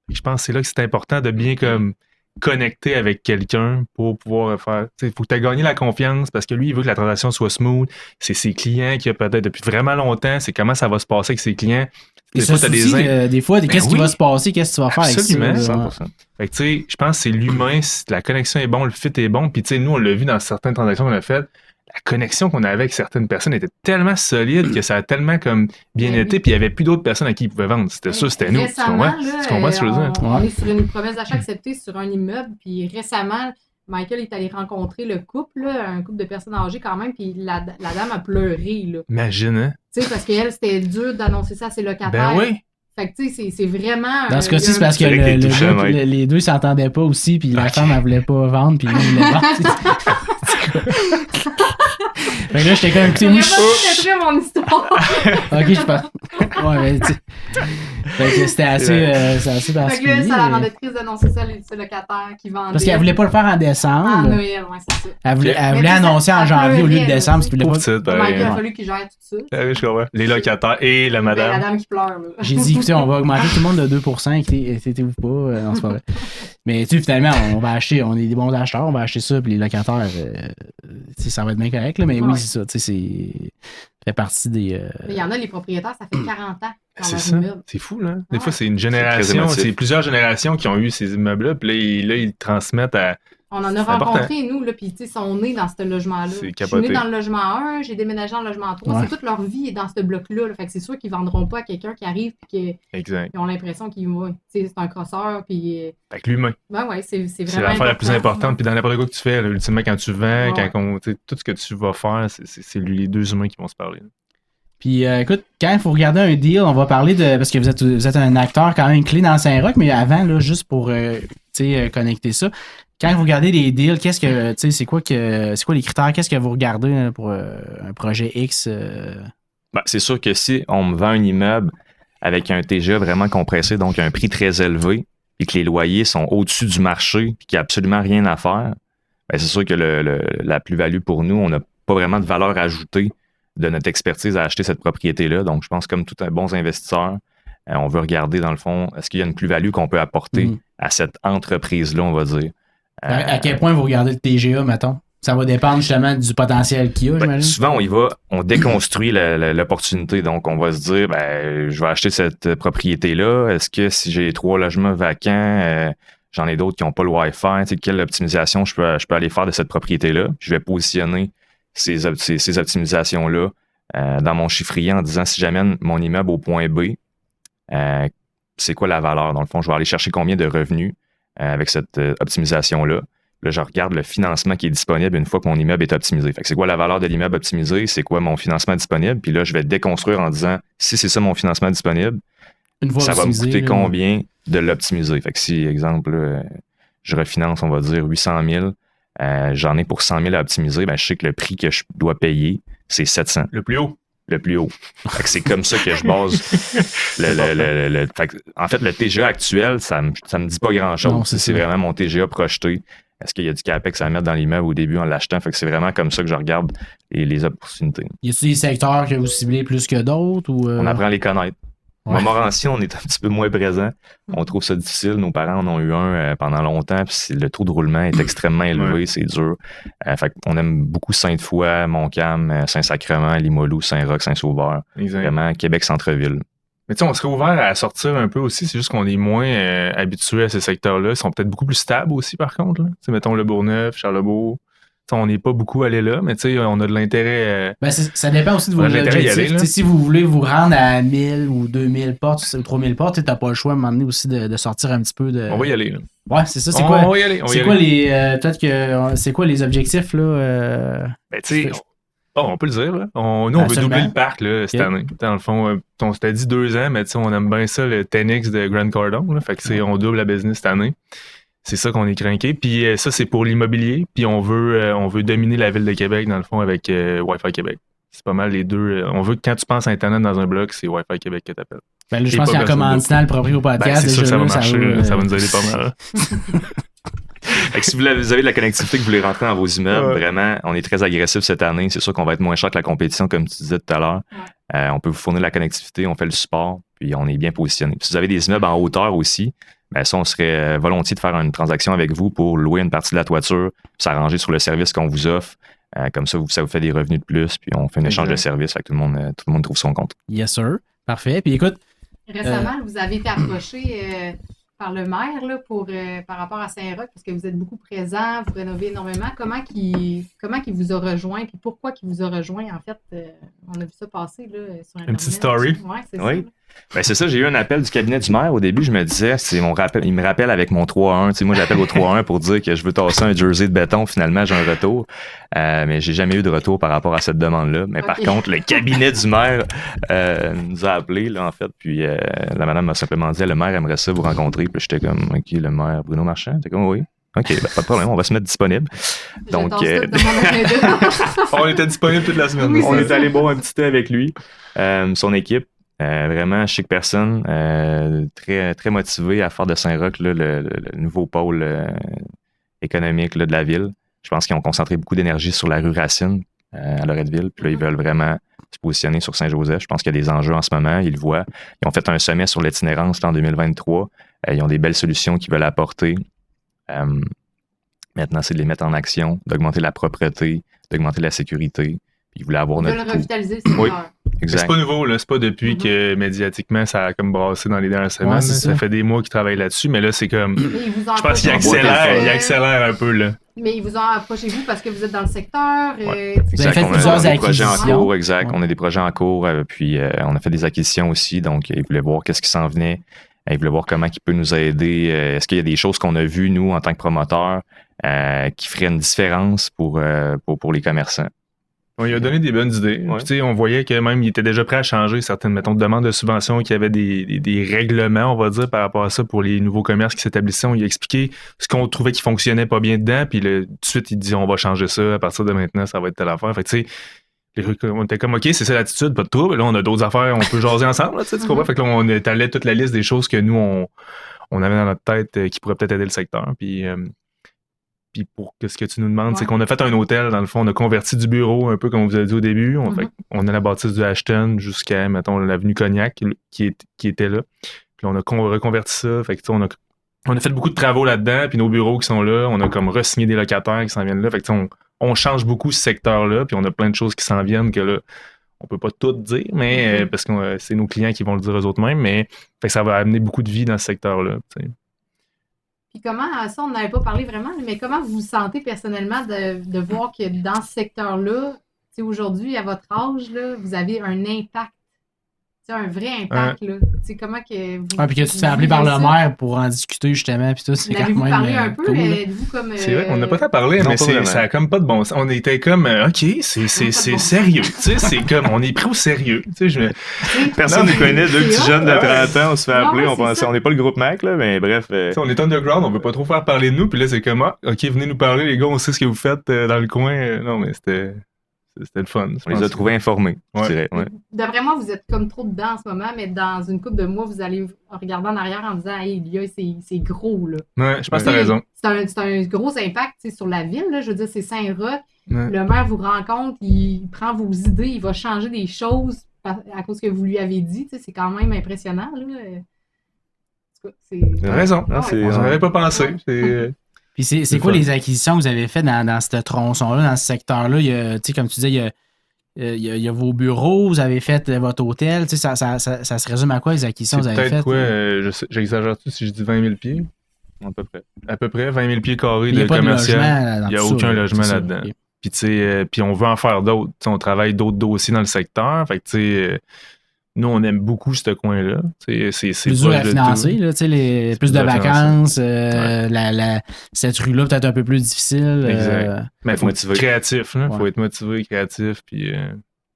Fait que je pense que c'est là que c'est important de bien comme connecter avec quelqu'un pour pouvoir faire. Il faut que tu aies gagné la confiance parce que lui, il veut que la transaction soit smooth. C'est ses clients qui a peut-être depuis vraiment longtemps. C'est comment ça va se passer avec ses clients. Et Des ça fois, t'as souci, des fois, Ben qu'est-ce qui oui. va se passer, qu'est-ce que tu vas faire Absolument, avec ça? là? 100%. Fait que, tu sais, je pense que c'est l'humain, si la connexion est bonne, le fit est bon. Puis, tu sais, nous, on l'a vu dans certaines transactions qu'on a faites. La connexion qu'on avait avec certaines personnes était tellement solide que ça a tellement comme bien Ben été. oui. Puis, il n'y avait plus d'autres personnes à qui ils pouvaient vendre. C'était ça, c'était nous. Tu Récemment, comprends? là, Tu comprends ce que je veux dire? on Ouais. est sur une promesse d'achat acceptée sur un immeuble, puis récemment, Michael est allé rencontrer le couple, là, un couple de personnes âgées quand même, puis la dame a pleuré, là. Imagine, hein? Tu sais, parce qu'elle, c'était dur d'annoncer ça à ses locataires. Ben oui. Fait que, tu sais, c'est vraiment... Dans ce il y cas-ci, a c'est parce que C'est vrai que t'es le touché, gars, Mike. les deux s'entendaient pas aussi, puis la Ok. femme, elle voulait pas vendre, puis lui, il voulait vendre. Fait que là, j'étais comme, écoutez, J'aurais moi, pas pu t'écrire mon histoire. ok, je pense. Ouais, mais tu sais. Fait que c'était assez, c'est assez Fait que là, particulier. ça la rendait triste d'annoncer ça à ses locataires qui vendaient. Parce qu'elle voulait pas le faire en En décembre. Noël, ouais, c'est ça. Elle voulait Mais tu sais, annoncer en ça janvier au lieu de pleurait, décembre. là, si tu voulais Pauvre pas... petite, ben, Michael a ouais. fallu qu'il gère tout ça. Ah oui, je comprends. Les locataires et la Ben, la madame. dame qui pleure, là. J'ai dit, écoutez, on va augmenter tout le monde de 2%, inquiétez-vous pas. Non, c'est pas vrai. Mais tu sais, finalement, on va acheter, on est des bons acheteurs, on va acheter ça, puis les locataires, tu sais, ça va être bien correct, là, mais oui, Ouais. c'est ça, tu sais, ça fait partie des... Mais il y en a, les propriétaires, ça fait 40 ans dans C'est leur ça. immeuble. C'est fou, là. Des Ouais. fois, c'est une très génération, émotif. c'est plusieurs générations qui ont eu ces immeubles-là, puis là, ils le transmettent à. On en a C'est important. rencontré, nous, là, puis tu sais, sont nés dans ce logement-là. C'est Je suis capoté. née dans le logement 1, j'ai déménagé dans le logement 3. Ouais. C'est toute leur vie est dans ce bloc-là. Là. Fait que c'est sûr qu'ils ne vendront pas à quelqu'un qui arrive et Exact. qui ont l'impression qu'il va. Tu sais, c'est un crosseur, puis. Avec l'humain. Ben ouais, c'est C'est vraiment. l'affaire la plus important. importante. Puis dans n'importe quoi que tu fais, là, ultimement, quand tu vends, Ouais. tu sais, tout ce que tu vas faire, c'est les 2 humains qui vont se parler. Puis écoute, quand il faut regarder un deal, on va parler de... Parce que vous êtes un acteur quand même clé dans le Saint-Roch, mais avant, là, juste pour connecter ça, quand vous regardez des deals, qu'est-ce que... Tu sais, c'est quoi les critères? Qu'est-ce que vous regardez là, pour un projet X? Ben, c'est sûr que si on me vend un immeuble avec un TGA vraiment compressé, donc un prix très élevé, et que les loyers sont au-dessus du marché, puis qu'il n'y a absolument rien à faire, ben, c'est sûr que la plus-value pour nous, on n'a pas vraiment de valeur ajoutée de notre expertise à acheter cette propriété-là. Donc, je pense comme tout un bon investisseur, On veut regarder, dans le fond, est-ce qu'il y a une plus-value qu'on peut apporter à cette entreprise-là, on va dire. À quel point vous regardez le TGA, mettons? Ça va dépendre justement du potentiel qu'il y a, j'imagine. Souvent, on déconstruit l'opportunité. Donc, on va se dire, je vais acheter cette propriété-là. Est-ce que si j'ai 3 logements vacants, j'en ai d'autres qui n'ont pas le Wi-Fi, quelle optimisation je peux aller faire de cette propriété-là? Je vais positionner ces optimisations-là dans mon chiffrier en disant, si j'amène mon immeuble au point B, c'est quoi la valeur? Dans le fond, je vais aller chercher combien de revenus avec cette optimisation-là. Là, je regarde le financement qui est disponible une fois que mon immeuble est optimisé. Fait que c'est quoi la valeur de l'immeuble optimisé? C'est quoi mon financement disponible? Puis là, je vais déconstruire en disant, si c'est ça mon financement disponible, ça va me coûter combien de l'optimiser? Fait que si, exemple, là, je refinance, on va dire 800 000, j'en ai pour 100 000 à optimiser, je sais que le prix que je dois payer, c'est 700. Le plus haut. Le plus haut. Fait que c'est comme ça que je base fait que, en fait, le TGA actuel, ça me dit pas grand-chose. Non, c'est vraiment mon TGA projeté. Est-ce qu'il y a du CAPEX à mettre dans l'immeuble au début en l'achetant? Fait que c'est vraiment comme ça que je regarde les opportunités. Y a-t-il des secteurs que vous ciblez plus que d'autres? On apprend à les connaître. Ouais. Montmorency, on est un petit peu moins présent. On trouve ça difficile. Nos parents en ont eu un pendant longtemps. Puis le taux de roulement est extrêmement élevé. C'est dur. Fait qu'on aime beaucoup Sainte-Foy, Montcalm, Saint-Sacrement, Limoilou, Saint-Roch, Saint-Sauveur. Vraiment, Québec-Centreville. Mais tu sais, on serait ouvert à sortir un peu aussi. C'est juste qu'on est moins habitué à ces secteurs-là. Ils sont peut-être beaucoup plus stables aussi, par contre. Mettons Le Bourgneuf, Charlebourg. T'sais, on n'est pas beaucoup allé là, mais on a de l'intérêt. Ça dépend aussi de vos objectifs. Si vous voulez vous rendre à 1000 ou 2000 portes ou 3000 portes, t'as pas le choix à un moment donné aussi de sortir un petit peu de. On va y aller. Là. Ouais, c'est ça. C'est on quoi, va y aller. C'est quoi les. Peut-être que. C'est quoi les objectifs, là? On peut le dire, là. Nous, on veut doubler le parc là, cette année. Dans le fond, on s'était dit 2 ans, mais on aime bien ça, le 10X de Grant Cardone. Là, fait que on double la business cette année. C'est ça qu'on est craqué. Puis ça, c'est pour l'immobilier. Puis on veut dominer la ville de Québec, dans le fond, avec Wi-Fi Québec. C'est pas mal les deux. On veut que quand tu penses à Internet dans un bloc, c'est Wi-Fi Québec que t'appelles. Là, je pense qu'en commentant le proprio podcast, c'est sûr que ça va marcher. Ça va nous aider pas mal. Fait que si vous avez de la connectivité que vous voulez rentrer dans vos immeubles, vraiment, on est très agressif cette année. C'est sûr qu'on va être moins cher que la compétition, comme tu disais tout à l'heure. On peut vous fournir la connectivité, on fait le support, puis on est bien positionné. Puis si vous avez des immeubles en hauteur aussi, ça, on serait volontiers de faire une transaction avec vous pour louer une partie de la toiture, s'arranger sur le service qu'on vous offre. Comme ça, ça vous fait des revenus de plus, puis on fait un échange de services. Fait que tout le monde trouve son compte. Yes, sir. Parfait. Puis écoute. Récemment, vous avez été approché par le maire là, par rapport à Saint-Roch, parce que vous êtes beaucoup présent, vous rénovez énormément. Comment il vous a rejoint, puis pourquoi il vous a rejoint? En fait, on a vu ça passer là, sur Internet. Une petite story. Ouais, c'est ça. C'est ça, j'ai eu un appel du cabinet du maire. Au début, je me disais, il me rappelle avec mon 3-1. Moi, j'appelle au 3-1 pour dire que je veux tasser un jersey de béton. Finalement, j'ai un retour. Mais j'ai jamais eu de retour par rapport à cette demande-là. Mais par contre, le cabinet du maire nous a appelés, là, en fait. Puis la madame m'a simplement dit, le maire aimerait ça vous rencontrer. Puis j'étais comme, OK, le maire Bruno Marchand. J'étais comme, oui. OK, pas de problème, on va se mettre disponible. Donc, on était disponible toute la semaine. Oui, on est allé boire un petit thé avec lui, son équipe. Vraiment chic personne, très, très motivé à faire de Saint-Roch là, le nouveau pôle économique là, de la ville. Je pense qu'ils ont concentré beaucoup d'énergie sur la rue Racine à Loretteville. Puis là, ils veulent vraiment se positionner sur Saint-Joseph. Je pense qu'il y a des enjeux en ce moment, ils le voient. Ils ont fait un sommet sur l'itinérance là, en 2023. Ils ont des belles solutions qu'ils veulent apporter. Maintenant, c'est de les mettre en action, d'augmenter la propreté, d'augmenter la sécurité. Puis ils voulaient avoir notre. Ils veulent revitaliser ce Oui, exact. C'est pas nouveau, là. C'est pas depuis que médiatiquement ça a comme brassé dans les dernières semaines. Ça fait des mois qu'ils travaillent là-dessus, mais là, c'est comme. Je pense qu'il accélère un peu, là. Mais ils vous ont approché vous parce que vous êtes dans le secteur. Vous avez fait plusieurs acquisitions. Exact. On a des projets en cours, puis on a fait des acquisitions aussi. Donc, ils voulaient voir qu'est-ce qui s'en venait. Ils voulaient voir comment il peut nous aider. Est-ce qu'il y a des choses qu'on a vues, nous, en tant que promoteurs, qui feraient une différence pour les commerçants? On lui a donné des bonnes idées. Ouais. Puis, on voyait que même il était déjà prêt à changer certaines demandes de subventions, qu'il y avait des règlements, on va dire, par rapport à ça pour les nouveaux commerces qui s'établissaient. On lui a expliqué ce qu'on trouvait qui fonctionnait pas bien dedans, puis tout de suite, il dit on va changer ça, à partir de maintenant, ça va être telle affaire. Fait que tu sais, on était comme OK, c'est ça l'attitude, pas de trouble. Là, on a d'autres affaires, on peut jaser ensemble, là, tu comprends? Fait que là, on étalait toute la liste des choses que nous, on avait dans notre tête qui pourraient peut-être aider le secteur. Puis Puis pour que ce que tu nous demandes, Ouais. c'est qu'on a fait un hôtel, dans le fond, on a converti du bureau, un peu comme on vous a dit au début. On a la bâtisse du Ashton jusqu'à, mettons, l'avenue Cognac qui était là. Puis on a reconverti ça. Fait que, on a fait beaucoup de travaux là-dedans, puis nos bureaux qui sont là, on a comme re-signé des locataires qui s'en viennent là. Fait que, on change beaucoup ce secteur-là, puis on a plein de choses qui s'en viennent que là, on peut pas tout dire, mais parce que c'est nos clients qui vont le dire eux autres mêmes, mais fait que ça va amener beaucoup de vie dans ce secteur-là. T'sais. Puis comment, ça, on n'avait pas parlé vraiment, mais comment vous vous sentez personnellement de voir que dans ce secteur-là, aujourd'hui, à votre âge, là, vous avez un impact, un vrai impact, là. Comment que vous... puis que tu te fais appeler par le maire pour en discuter, justement, puis tout, c'est quand Avez-vous même parlé un peu, cool, êtes-vous comme... C'est vrai qu'on n'a pas tant parlé, non, mais pas ça a comme pas de bon sens. On était comme, OK, c'est sérieux, tu sais, c'est comme, on est pris au sérieux, tu sais, Personne ne connaît deux petits jeunes de 30 ans, on se fait Non, appeler, ouais, on pensait, on n'est pas le groupe Mac, là, mais bref. on est underground, on veut pas trop faire parler de nous, puis là, c'est comme, OK, venez nous parler, les gars, on sait ce que vous faites dans le coin. Non, mais c'était le fun. On les a trouvés informés, je dirais. Ouais. D'après moi, vous êtes comme trop dedans en ce moment, mais dans une couple de mois, vous allez regarder en arrière en disant « Hey, Ilia, c'est gros, là. » Ouais, je pense que t'as raison. C'est un gros impact sur la ville, là. Je veux dire, c'est Saint-Roch. Ouais. Le maire vous rencontre, il prend vos idées, il va changer des choses à cause que vous lui avez dit. C'est quand même impressionnant, là. T'as raison. Non, c'est- On n'en avait pas pensé. Puis c'est quoi les acquisitions que vous avez faites dans ce tronçon-là, dans ce secteur-là? Il y a, comme tu disais, il y a vos bureaux, vous avez fait votre hôtel. Ça se résume à quoi les acquisitions que vous C'est avez faites? peut-être quoi, j'exagère-tu si je dis 20 000 pieds? À peu près. À peu près, 20 000 pieds carrés Il n'y de a pas commercial. de logement dans Il n'y a tout ça, aucun là, logement c'est ça, là-dedans. ok. Puis, tu sais, puis on veut en faire d'autres. Tu sais, on travaille d'autres dossiers dans le secteur. Fait que, tu sais, nous, on aime beaucoup ce coin-là. Tu sais, c'est Plus dur proche à de financer, tout. là, plus plus de dur à vacances, Ouais. cette rue-là peut-être un peu plus difficile. Exact. Mais il faut motivé. être créatif. Il Ouais. faut être motivé, créatif. Puis,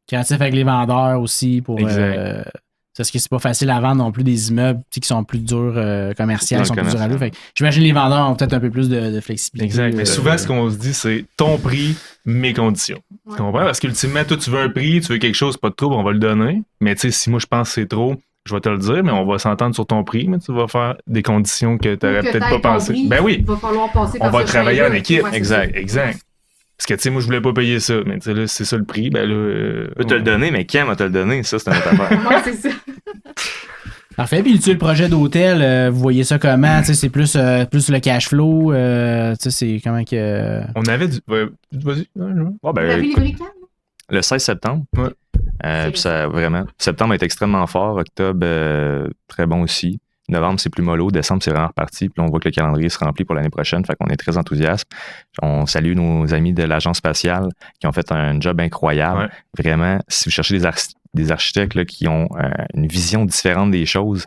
Créatif avec les vendeurs aussi pour Exact. parce que c'est pas facile à vendre non plus des immeubles qui sont plus durs commerciaux, Dans qui sont le plus durs à louer. commercial. Fait que j'imagine que les vendeurs ont peut-être un peu plus de flexibilité. exact. Mais souvent, ce qu'on se dit, c'est ton prix, mes conditions. Ouais. Tu comprends? Parce qu'ultimement, toi, tu veux un prix, tu veux quelque chose, pas de trouble, on va le donner. Mais tu sais, si moi, je pense que c'est trop, je vais te le dire, mais on va s'entendre sur ton prix, mais tu vas faire des conditions que tu n'aurais Pour que peut-être t'aies pas pensé. compris, Ben oui, il va falloir passer on par va ce travailler chemin-là. en équipe. Ouais, c'est exact, ça. exact. Parce que, tu sais, moi, je voulais pas payer ça, mais tu sais, là, c'est ça le prix, ben là... Je peux te le donner, mais qui va te le donner? Ça, c'est une autre affaire. Ouais, c'est ça. Parfait. Puis le projet d'hôtel, vous voyez ça comment? C'est plus le cash flow. C'est comment que. On avait du... Vas-y. Bon, Vous ben, l'avez écoute, livré quand? le 16 septembre. Ouais. Puis ça, vraiment. Septembre est extrêmement fort. Octobre, très bon aussi. Novembre, c'est plus mollo. Décembre, c'est vraiment reparti. Puis là, on voit que le calendrier se remplit pour l'année prochaine. Fait qu'on est très enthousiaste. On salue nos amis de l'Agence spatiale qui ont fait un job incroyable. Ouais. Vraiment, si vous cherchez des architectes là, qui ont une vision différente des choses,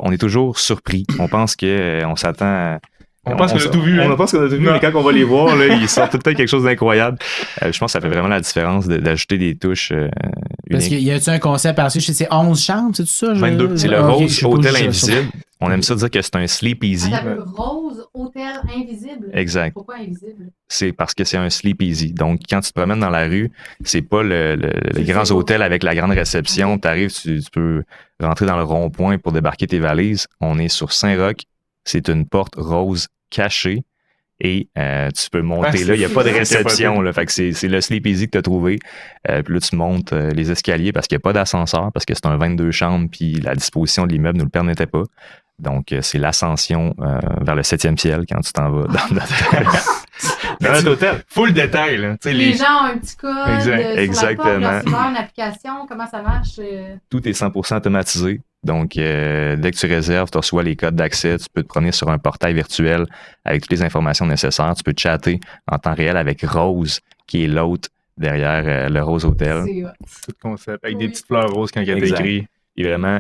on est toujours surpris. On pense qu'on s'attend à... On pense qu'on a tout vu. On pense qu'on a tout vu, Non. mais quand on va les voir, là, ils sortent tout le temps quelque chose d'incroyable. Je pense que ça fait vraiment la différence d'ajouter des touches Parce uniques. qu'il y a-tu un concept parce que c'est 11 chambres, c'est tout ça? 22. C'est le Ah, ok, Rose je sais pas, Hôtel je- Invisible. On aime ça dire que c'est un sleep easy. Attends, Rose, hôtel invisible. Exact. Pourquoi invisible? C'est parce que c'est un sleep easy. Donc, quand tu te promènes dans la rue, c'est pas les grands C'est hôtels avec la grande réception. Tu arrives, tu peux rentrer dans le rond-point pour débarquer tes valises. On est sur Saint-Roch. C'est une porte rose cachée. Et tu peux monter là, il n'y a pas de réception. Là, fait que c'est le sleep easy que tu as trouvé. Puis là, tu montes les escaliers parce qu'il n'y a pas d'ascenseur, parce que c'est un 22 chambres, puis la disposition de l'immeuble ne le permettait pas. Donc, c'est l'ascension vers le 7e ciel quand tu t'en vas dans notre hôtel. Full détail, là. Tu sais, Les gens ont un petit code Exact, sur la porte, exactement. leur cellulaire, une application, comment ça marche? Tout est 100% automatisé. Donc, dès que tu réserves, tu reçois les codes d'accès. Tu peux te promener sur un portail virtuel avec toutes les informations nécessaires. Tu peux chatter en temps réel avec Rose, qui est l'hôte derrière le Rose Hotel. C'est hot. tout le concept. Avec Oui. des petites fleurs roses quand il y a Exact. écrit. Et vraiment,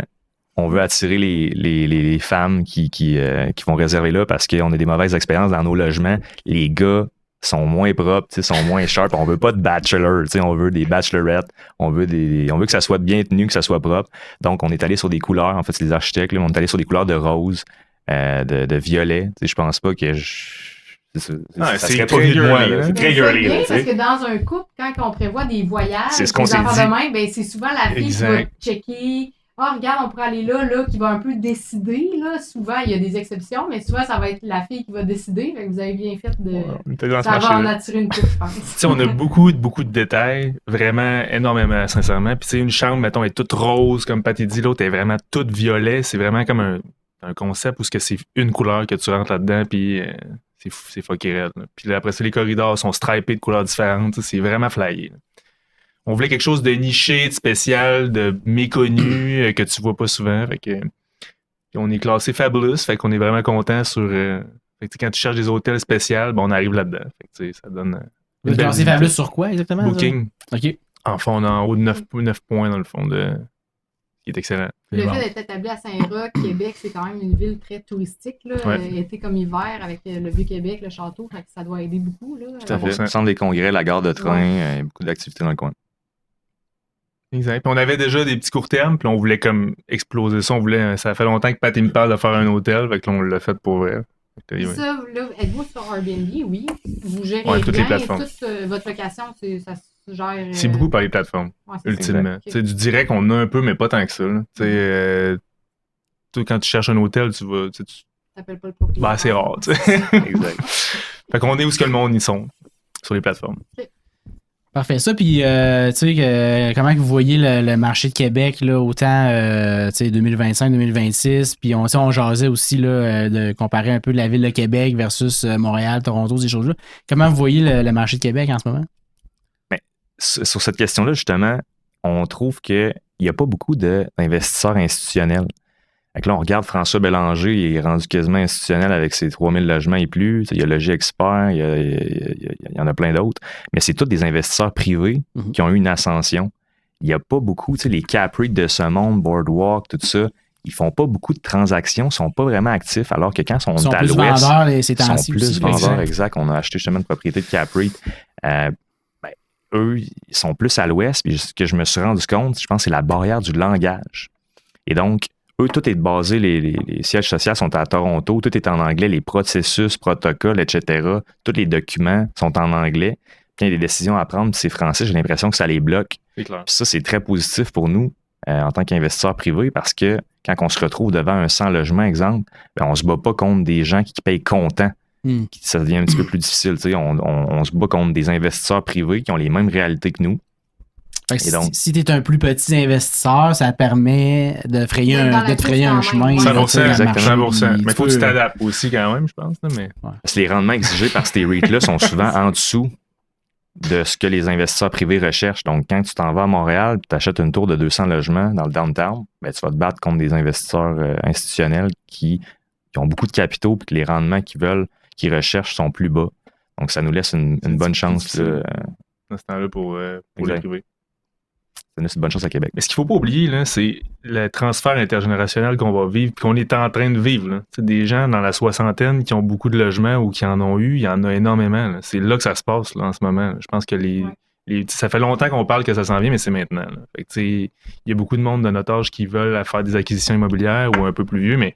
on veut attirer les femmes qui vont réserver là parce qu'on a des mauvaises expériences dans nos logements. Les gars sont moins propres, sont moins sharp. On veut pas de bachelor, on veut des bachelorettes. On veut que ça soit bien tenu, que ça soit propre. Donc, on est allé sur des couleurs. En fait, c'est les architectes. Là, on est allé sur des couleurs de rose, de violet. Je pense pas que ça c'est serait pas très venu de moi. girly, là. là. C'est très Mais girly. bien, là, parce tu sais. que dans un couple, quand on prévoit des voyages, C'est ce qu'on des s'est affaires dit. de même, ben, c'est souvent la fille qui Exact. va checker. ah, regarde, on pourrait aller là, qui va un peu décider, là. Souvent, il y a des exceptions, mais souvent, ça va être la fille qui va décider. Fait que vous avez bien fait ça va en attirer une coupe, je pense. Tu sais, on a beaucoup de détails, vraiment énormément, sincèrement. Puis, tu sais, une chambre, mettons, est toute rose, comme Patty dit, l'autre est vraiment toute violet. C'est vraiment comme un concept où c'est une couleur que tu rentres là-dedans, puis c'est fucké raide. Puis là, après ça, les corridors sont stripés de couleurs différentes. C'est vraiment flyé. Là. On voulait quelque chose de niché, de spécial, de méconnu, que tu vois pas souvent. Fait que, on est classé Fabulous, fait qu'on est vraiment content sur... fait que, quand tu cherches des hôtels spéciaux, on arrive là-dedans. Fait que, ça donne... Vous êtes classé Fabulous sur quoi exactement? Booking. Ça? OK. En fond, on est en haut de 9 points dans le fond, qui est excellent. Le fait d'être établi à Saint-Roch, Québec, c'est quand même une ville très touristique. Là, été comme hiver avec le Vieux-Québec, le château, fait que ça doit aider beaucoup. Là. Tout à fait. Le centre des congrès, la gare de train, beaucoup d'activités dans le coin. Exact. Puis on avait déjà des petits courts termes, puis on voulait comme exploser ça. Ça fait longtemps que Pat me parle de faire un hôtel, fait que là, on l'a fait pour vrai. Ça, là, êtes-vous sur Airbnb? Oui. Vous gérez toutes les plateformes. Toute votre location, ça se gère. C'est beaucoup par les plateformes, ultimement. Okay. Du direct, on en a un peu, mais pas tant que ça. Quand tu cherches un hôtel, tu vas. Tu t'appelles pas le propriétaire. C'est rare. Exact. Fait qu'on est où ce que le monde y sont, sur les plateformes. Okay. Parfait. Ça, puis, tu sais, comment que vous voyez le marché de Québec, là, autant, tu sais, 2025-2026, puis on jasait aussi, là, de comparer un peu la ville de Québec versus Montréal, Toronto, ces choses-là. Comment vous voyez le marché de Québec en ce moment? Bien, sur cette question-là, justement, on trouve qu'il n'y a pas beaucoup d'investisseurs institutionnels. Fait que là, on regarde François Bélanger, il est rendu quasiment institutionnel avec ses 3000 logements et plus. Il y a Logis Expert, il y en a plein d'autres. Mais c'est tous des investisseurs privés qui ont eu une ascension. Il n'y a pas beaucoup, les cap rates de ce monde, Boardwalk, tout ça, ils font pas beaucoup de transactions, ils sont pas vraiment actifs, alors que quand ils sont à l'ouest, ils sont plus vendeurs, exact. On a acheté justement une propriété de cap rate. Eux, ils sont plus à l'ouest. Puis ce que je me suis rendu compte, je pense que c'est la barrière du langage. Et donc, eux, tout est basé, les sièges sociaux sont à Toronto, tout est en anglais, les processus, protocoles, etc. Tous les documents sont en anglais. Puis il y a des décisions à prendre, c'est français, j'ai l'impression que ça les bloque. C'est clair. Puis ça, c'est très positif pour nous en tant qu'investisseurs privés parce que quand on se retrouve devant un 100 logements, exemple, on se bat pas contre des gens qui payent comptant. Ça devient un petit peu plus difficile. On se bat contre des investisseurs privés qui ont les mêmes réalités que nous. Donc, si tu es un plus petit investisseur, ça permet de frayer un chemin. 100%. Mais il faut que tu t'adaptes aussi quand même, je pense. Mais... Parce que les rendements exigés par ces REIT-là sont souvent en dessous de ce que les investisseurs privés recherchent. Donc, quand tu t'en vas à Montréal et tu achètes une tour de 200 logements dans le downtown, ben, tu vas te battre contre des investisseurs institutionnels qui ont beaucoup de capitaux et que les rendements qu'ils recherchent sont plus bas. Donc, ça nous laisse une bonne chance. Dans ce temps-là pour les privés. C'est une bonne chose à Québec. Mais ce qu'il ne faut pas oublier, là, c'est le transfert intergénérationnel qu'on va vivre et qu'on est en train de vivre. Là. Des gens dans la soixantaine qui ont beaucoup de logements ou qui en ont eu, il y en a énormément. Là. C'est là que ça se passe là, en ce moment. Là. Je pense que ça fait longtemps qu'on parle que ça s'en vient, mais c'est maintenant. Là. Fait que, il y a beaucoup de monde de notre âge qui veulent faire des acquisitions immobilières ou un peu plus vieux, mais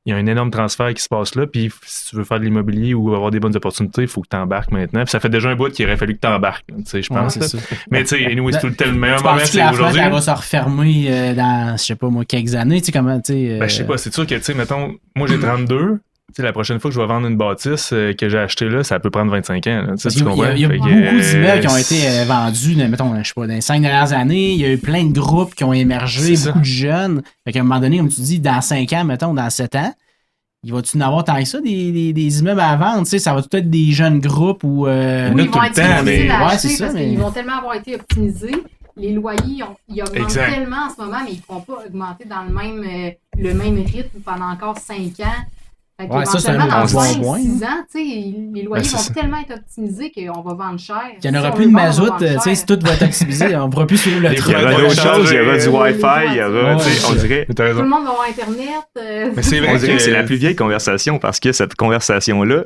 il y a un énorme transfert qui se passe là. Puis si tu veux faire de l'immobilier ou avoir des bonnes opportunités, il faut que tu embarques maintenant. Puis ça fait déjà un bout qu'il aurait fallu que tu embarques. Je pense. Mais tu sais, anyway, c'est tout le meilleur moment. C'est la flotte, elle va se refermer dans, je sais pas moi, quelques années. Comment, je sais pas. C'est sûr que, mettons, moi j'ai 32. La prochaine fois que je vais vendre une bâtisse que j'ai achetée là, ça peut prendre 25 ans. Là, il y a beaucoup d'immeubles qui ont été vendus, mettons, je sais pas, dans les 5 dernières années. Il y a eu plein de groupes qui ont émergé, beaucoup de jeunes. Fait qu'à un moment donné, comme tu dis, dans 5 ans, mettons, dans 7 ans, il va-tu en avoir tant que ça, des immeubles à vendre? Ça va tout être des jeunes groupes ou. Oui, ils vont être difficiles à acheter parce qu'ils vont tellement avoir été optimisés. Les loyers, ils augmentent tellement en ce moment, mais ils ne pourront pas augmenter dans le même rythme pendant encore 5 ans. Fait ça, c'est un dans bon 5-6 ans, les loyers vont tellement être optimisés qu'on va vendre cher. Il n'y en aura plus de mazout, si tout va être optimisé, on ne pourra plus suivre le truc. Il y aura d'autres choses, il y aura du Wi-Fi, il y aura, on dirait... Tout le monde va avoir Internet. Mais c'est vrai on dirait que c'est la plus vieille conversation parce que cette conversation-là,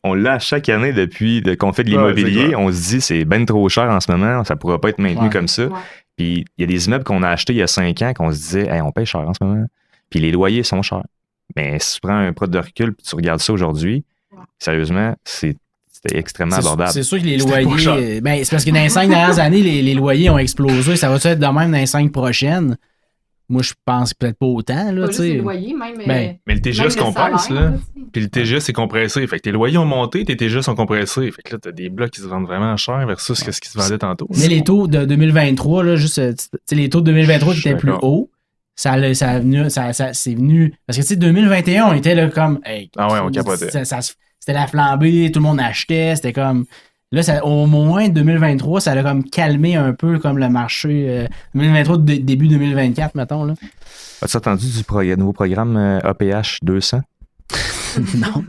on l'a chaque année depuis qu'on fait de l'immobilier. On se dit, c'est ben trop cher en ce moment, ça ne pourra pas être maintenu comme ça. Puis il y a des immeubles qu'on a achetés il y a 5 ans qu'on se disait, hey, on paye cher en ce moment. Puis les loyers sont chers. Mais si tu prends un pas de recul et tu regardes ça aujourd'hui, sérieusement, c'était extrêmement abordable. C'est sûr que les loyers... c'est parce que dans les 5 dernières années, les loyers ont explosé. Ça va être de même dans les 5 prochaines? moi, je pense peut-être pas autant. Là, Pas juste t'sais. les loyers, même. Ben, Mais le TGA se compresse, là. là. Puis le TGA, c'est compressé. Fait que tes loyers ont monté, tes TGA sont compressés. Fait que là, t'as des blocs qui se vendent vraiment cher versus ce qui se vendait tantôt. Mais les taux de 2023, là, juste, les taux de 2023 qui Je suis étaient plus d'accord. hauts, c'est venu. Parce que, tu sais, 2021, on était là comme. Hey, Ah ouais, on capotait. C'était la flambée, tout le monde achetait, c'était comme. Là, au moins 2023, ça a comme calmé un peu comme le marché. 2023, début 2024, mettons. Là. As-tu entendu du nouveau programme APH 200? Non.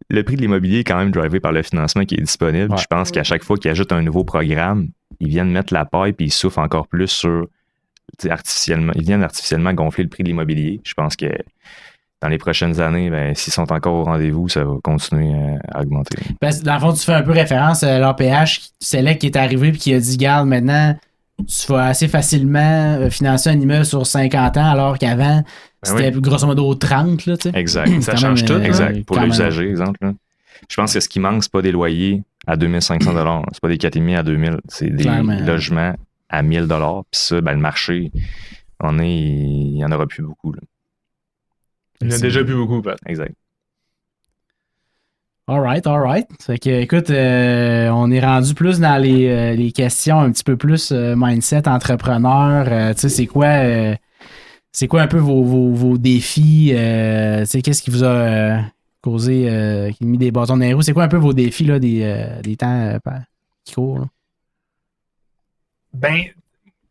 Le prix de l'immobilier est quand même drivé par le financement qui est disponible. Ouais. Je pense qu'à chaque fois qu'ils ajoutent un nouveau programme, ils viennent mettre la paille puis ils souffrent encore plus sur artificiellement. Ils viennent artificiellement gonfler le prix de l'immobilier. Je pense que dans les prochaines années, ben, s'ils sont encore au rendez-vous, ça va continuer à augmenter. Parce que dans le fond, tu fais un peu référence à l'APH, Select qui est arrivé et qui a dit garde, maintenant, tu vas assez facilement financer un immeuble sur 50 ans, alors qu'avant, c'était grosso modo 30. Là, tu sais. Exact. Ça change tout. Exact. Pour quand même. l'usager, exemple. Là. Je pense que ce qui manque, c'est pas des loyers à 2500 $. C'est pas des 4,5 à 2000. C'est des Clairement. logements à 1000 $. Puis ça, ben, le marché, il y en aura plus beaucoup. Là. Il y en a déjà plus beaucoup, Pat. Exact. All right. Fait que, écoute, on est rendu plus dans les questions un petit peu plus mindset entrepreneur. Tu sais, c'est quoi un peu vos défis? Tu sais, qu'est-ce qui vous a causé, qui a mis des bâtons dans les roues? C'est quoi un peu vos défis là, des temps qui courent? Là? Ben,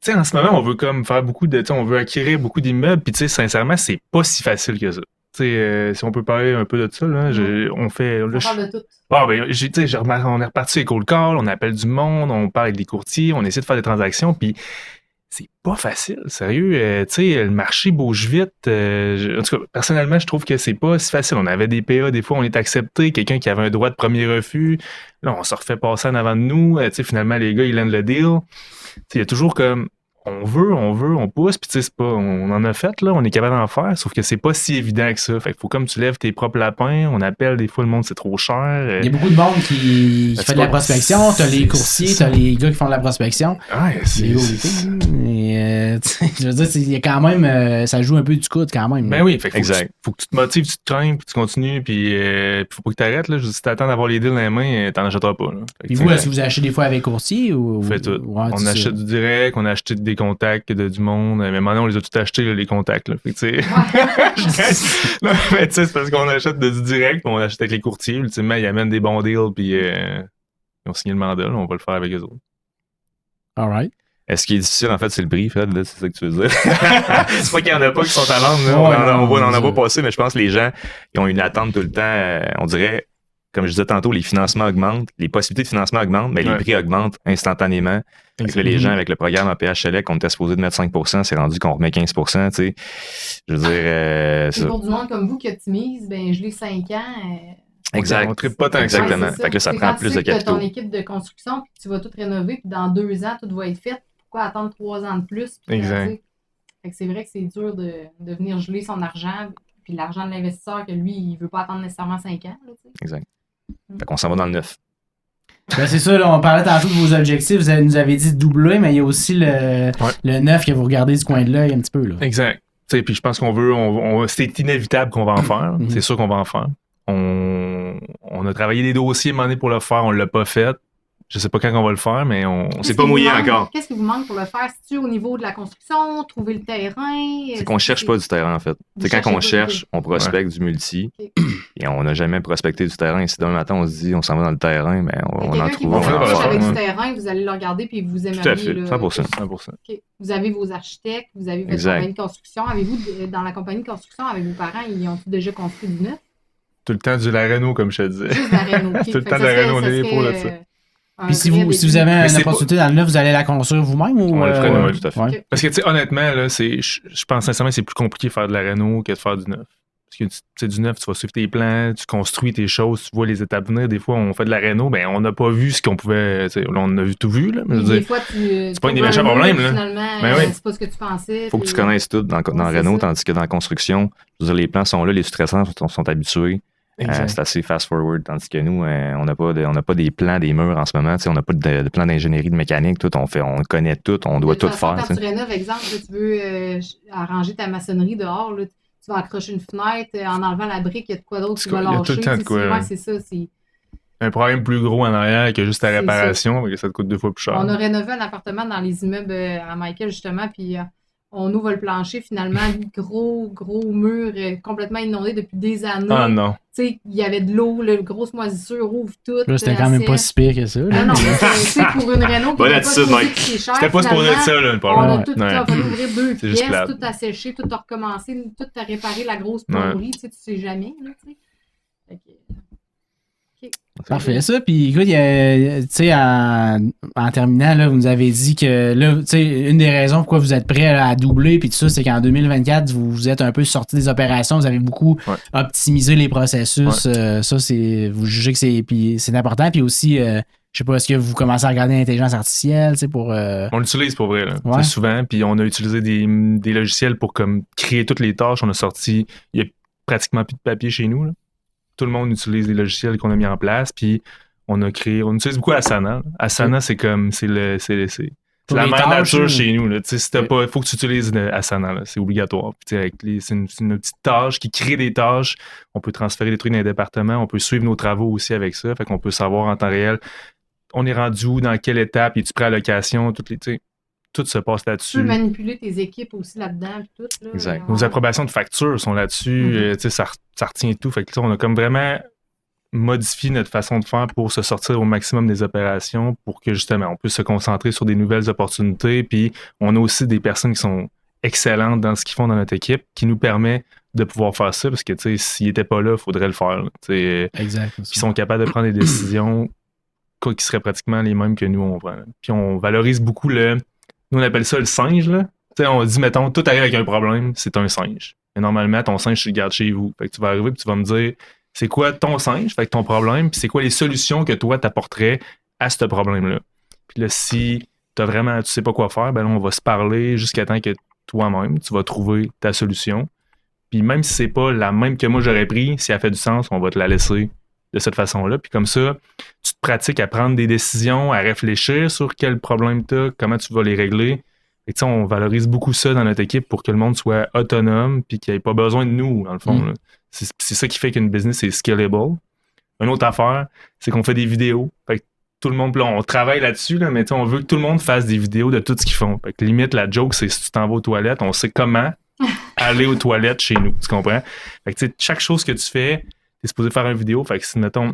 tu sais, en ce moment, on veut comme faire beaucoup de... On veut acquérir beaucoup d'immeubles, puis tu sais, sincèrement, c'est pas si facile que ça. Tu sais, si on peut parler un peu de ça, là, on fait... On parle de tout. Ah, ben, tu sais, on est reparti avec Cold Call, on appelle du monde, on parle avec des courtiers, on essaie de faire des transactions, puis c'est pas facile, sérieux. Tu sais, le marché bouge vite. En tout cas, personnellement, je trouve que c'est pas si facile. On avait des PA, des fois, on est accepté, quelqu'un qui avait un droit de premier refus. Là, on se refait passer en avant de nous. Tu sais, finalement, les gars, ils landent le deal. Tu sais, il y a toujours comme... On veut, on pousse, puis tu sais, c'est pas... On en a fait, là, on est capable d'en faire, sauf que c'est pas si évident que ça. Fait qu'il faut comme tu lèves tes propres lapins, on appelle des fois le monde, c'est trop cher. Il y a beaucoup de monde qui fait de la prospection. T'as les courtiers, t'as les gars qui font de la prospection. Ouais, Les gars, mais, je veux dire, il y a quand même, ça joue un peu du coude quand même. Ben oui, fait que Exact. faut que tu te motives, tu te crains, puis tu continues, puis faut pas que t'arrêtes, là. Je dis, si t'attends d'avoir les deals dans les mains, t'en achèteras pas, là. Fait que, Puis vous, est-ce que vous achetez des fois avec courtier ou on fait tout. Ouais, On c'est achète ça. du direct, on a acheté des contacts du monde, mais maintenant on les a tous achetés, là, les contacts, là. Fait que, tu sais. Non, mais tu sais, c'est parce qu'on achète du direct, puis on achète avec les courtiers. Ultimement, ils amènent des bons deals, puis ils ont signé le mandat, là, on va le faire avec eux autres. All right. Ce qui est difficile, en fait, c'est le prix, Fred, là, c'est ça que tu veux dire. C'est pas qu'il y en a pas qui sont à vendre, là. Ouais, On en a non, pas passé, mais je pense que les gens, ils ont une attente tout le temps. On dirait, comme je disais tantôt, les financements augmentent, les possibilités de financement augmentent, mais les prix augmentent instantanément. Fait que là, les gens, avec le programme APH Select, on était supposé de mettre 5%, c'est rendu qu'on remet 15%, tu sais. Je veux dire, Et pour du monde comme vous qui optimise, ben je l'ai 5 ans. Exact. On trippe pas tant que ça. Exactement. Ouais, c'est Fait que là, ça C'est prend quand plus tu de sais que t'as capitaux. ton équipe de construction, puis que tu vas tout rénover, puis dans 2 ans, tout va être fait. Pourquoi attendre 3 ans de plus? Puis, Exact. tu sais, fait que c'est vrai que c'est dur de venir geler son argent, puis l'argent de l'investisseur, que lui, il veut pas attendre nécessairement 5 ans. Là, tu sais. Exact. Fait qu'on s'en va dans le neuf. Ben c'est ça, là, on parlait tantôt de vos objectifs. Vous nous avez dit doubler, mais il y a aussi le 9 que vous regardez du coin de l'œil un petit peu. Là. Exact. Tu sais, puis je pense qu'on veut, c'est inévitable qu'on va en faire. Mhm. C'est sûr qu'on va en faire. On a travaillé des dossiers à un moment donné pour le faire, on l'a pas fait. Je sais pas quand on va le faire, mais on s'est s'est pas Qu'est-ce qui mouillé vous manque? encore. Qu'est-ce qui vous manque pour le faire? C'est-tu au niveau de la construction, trouver le terrain? C'est qu'on cherche pas du terrain, en fait. Vous C'est quand on cherchez pas, cherche, on prospecte du multi. Ok. Et on n'a jamais prospecté du terrain. Si demain matin, on se dit, on s'en va dans le terrain, mais on en Quelqu'un qui trouve vous on va un. en approche faire, avec ouais. du terrain, vous allez le regarder puis vous aimeriez. Tout à fait, là, 100%. 100%. OK. Vous avez vos architectes, vous avez votre Exact. compagnie de construction. Avez-vous, dans la compagnie de construction, avec vos parents, ils ont déjà construit du neuf? Tout le temps du la réno, comme je te disais. Juste la réno. OK. Tout le Fait temps que de la ça réno, on serait, est pour là-dessus. un Puis si vrai vous début. avez Mais une c'est opportunité dans le neuf, vous allez la construire vous-même ou On le ferait nous-mêmes, tout à fait. ouais. Parce que, tu sais, honnêtement, là, je pense sincèrement que c'est plus compliqué de faire de la réno que de faire du neuf. Parce que, tu sais, du neuf, tu vas suivre tes plans, tu construis tes choses, tu vois les étapes venir. Des fois, on fait de la réno, ben, on n'a pas vu ce qu'on pouvait. Tu sais, là, on a vu tout vu, là. Mais je veux Des dire, fois, tu pas une des trouves méchants un mur, problèmes, puis là. Finalement, Ben oui. c'est pas ce que tu pensais. Faut que puis- tu connaisses tout dans Ouais, c'est Renault, ça. tandis que dans la construction, je veux dire, les plans sont là, les sous-traitants sont habitués. C'est assez fast-forward, tandis que nous, on n'a pas des plans des murs en ce moment. On n'a pas de plan d'ingénierie de mécanique. Tout, on connaît tout, on doit tout faire. Quand tu rénoves, exemple, là, tu veux arranger ta maçonnerie dehors, là, tu vas accrocher une fenêtre en enlevant la brique, il y a de quoi d'autre qui va lâcher. Il y a tout le temps de quoi. C'est ça, c'est... Un problème plus gros en arrière que juste la réparation, parce que ça te coûte 2 fois plus cher. On a rénové un appartement dans les immeubles à Michael, justement, puis on ouvre le plancher, finalement, gros mur complètement inondé depuis des années. Ah non. Tu sais, il y avait de l'eau, la grosse moisissure ouvre tout. Là, c'était quand même pas si pire que ça. Là. Non, mais pour une réno qui n'était pas supposée coûter cher. C'était pas supposé être ça, là, le problème. On a tout fallu ouvrir 2 pièces, plate. tout à sécher, tout à recommencer, tout à réparer la grosse plomberie, tu sais jamais, là, tu sais. Parfait, ça. Puis, écoute, tu sais, en terminant, là, vous nous avez dit que, là, tu sais, une des raisons pourquoi vous êtes prêt à doubler, puis tout ça, c'est qu'en 2024, vous êtes un peu sorti des opérations, vous avez beaucoup optimisé les processus. Ça, vous jugez que c'est important. Puis aussi, je sais pas, est-ce que vous commencez à regarder l'intelligence artificielle, tu sais, pour... On l'utilise pour vrai, là, souvent. Puis on a utilisé des logiciels pour comme créer toutes les tâches. On a sorti, il y a pratiquement plus de papier chez nous, là. Tout le monde utilise les logiciels qu'on a mis en place, puis on utilise beaucoup Asana. Asana, c'est la mère nature chez nous. Là. Si t'as pas, il faut que tu utilises Asana, là. C'est obligatoire. C'est une petite tâche qui crée des tâches. On peut transférer des trucs dans les départements. On peut suivre nos travaux aussi avec ça. Fait qu'on peut savoir en temps réel, on est rendu où, dans quelle étape, es-tu prêt à location, tout se passe là-dessus. Tu peux manipuler tes équipes aussi là-dedans. Tout, là, exact. Nos approbations de factures sont là-dessus. Ça retient tout. Fait que là, on a comme vraiment modifié notre façon de faire pour se sortir au maximum des opérations pour que justement on puisse se concentrer sur des nouvelles opportunités. Puis on a aussi des personnes qui sont excellentes dans ce qu'ils font dans notre équipe qui nous permet de pouvoir faire ça parce que s'ils n'étaient pas là, il faudrait le faire. Exact. Ils sont capables de prendre des décisions qui seraient pratiquement les mêmes que nous on prend. Puis on valorise beaucoup nous, on appelle ça le singe, là. T'sais, on dit, mettons, tout arrive avec un problème, c'est un singe. Mais normalement, ton singe, tu le gardes chez vous. Fait que tu vas arriver et tu vas me dire, c'est quoi ton singe, fait que ton problème, puis c'est quoi les solutions que toi, t'apporterais à ce problème-là. Puis là, si tu sais pas quoi faire, ben là, on va se parler jusqu'à temps que toi-même, tu vas trouver ta solution. Puis même si c'est pas la même que moi j'aurais pris, si elle fait du sens, on va te la laisser de cette façon-là. Puis comme ça, tu te pratiques à prendre des décisions, à réfléchir sur quel problème tu as, comment tu vas les régler. Et on valorise beaucoup ça dans notre équipe pour que le monde soit autonome puis qu'il n'y ait pas besoin de nous, dans le fond. Là. C'est ça qui fait qu'une business est scalable. Une autre affaire, c'est qu'on fait des vidéos. Fait que tout le monde, là, on travaille là-dessus, là, mais on veut que tout le monde fasse des vidéos de tout ce qu'ils font. Fait que limite, la joke, c'est si tu t'en vas aux toilettes, on sait comment aller aux toilettes chez nous. Tu comprends? Fait que chaque chose que tu fais, t'es supposé faire une vidéo. Fait que si, mettons,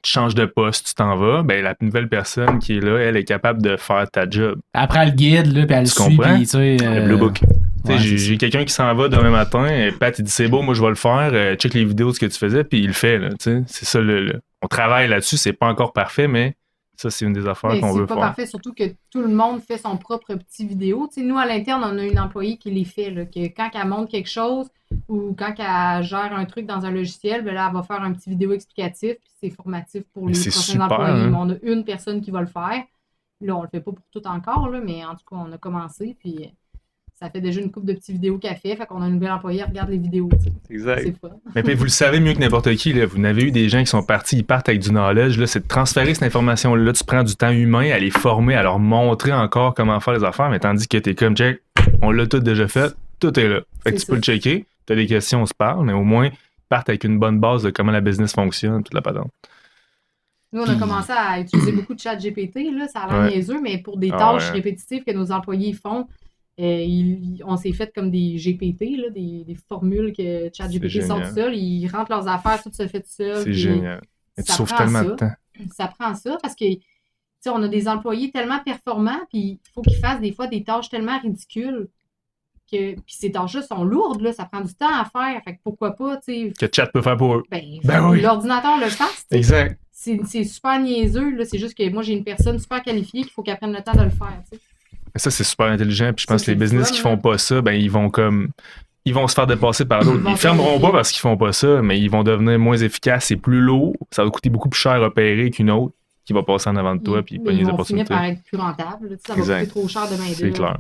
tu changes de poste, tu t'en vas, ben la nouvelle personne qui est là, elle est capable de faire ta job. Elle prend le guide, là, puis elle suit. Puis, le Blue Book. J'ai quelqu'un qui s'en va demain matin, et Pat, il dit c'est beau, moi je vais le faire, check les vidéos de ce que tu faisais, puis il le fait. Là, c'est ça, on travaille là-dessus, c'est pas encore parfait, mais ça, c'est une des affaires qu'on veut faire. C'est pas parfait, surtout que tout le monde fait son propre petit vidéo. T'sais, nous, à l'interne, on a une employée qui les fait, là, que quand elle montre quelque chose ou quand elle gère un truc dans un logiciel, ben là, elle va faire un petit vidéo explicatif, puis c'est formatif pour les prochains employés. Hein? On a une personne qui va le faire. Là, on le fait pas pour tout encore, là, mais en tout cas, on a commencé, puis ça fait déjà une couple de petites vidéos qu'elle fait qu'on a un nouvel employé, elle regarde les vidéos. Exact. C'est fun. Mais puis, vous le savez mieux que n'importe qui, là, vous n'avez eu des gens qui sont partis, ils partent avec du knowledge, là, c'est de transférer cette information-là, tu prends du temps humain à les former, à leur montrer encore comment faire les affaires, mais tandis que t'es comme, Jack, on l'a tout déjà fait, tout est là. Fait que tu peux le checker, t'as des questions, on se parle, mais au moins, ils partent avec une bonne base de comment la business fonctionne, toute la patente. Nous, on a commencé à utiliser beaucoup de chat GPT, là, ça a l'air niaiseux, mais pour des tâches répétitives que nos employés font, on s'est fait comme des GPT, là, des formules que ChatGPT sort tout seul. Ils rentrent leurs affaires, tout se fait tout seul. C'est génial. Et tu sauves tellement de temps. Ça prend ça parce que on a des employés tellement performants, puis il faut qu'ils fassent des fois des tâches tellement ridicules que puis ces tâches-là sont lourdes, là, ça prend du temps à faire. Fait que pourquoi pas, que Chat peut faire pour eux. Oui. L'ordinateur le fasse. Exact. C'est super niaiseux, là. C'est juste que moi, j'ai une personne super qualifiée qu'il faut qu'elle prenne le temps de le faire. T'sais. Ça, c'est super intelligent. Puis je pense que les business qui font pas ça, ben ils vont se faire dépasser par d'autres. Ils fermeront pas parce qu'ils font pas ça, mais ils vont devenir moins efficaces et plus lourds. Ça va coûter beaucoup plus cher à opérer qu'une autre qui va passer en avant de toi puis pogner les opportunités. Ils vont finir par être plus rentables. Ça va coûter trop cher de main-d'œuvre. C'est clair.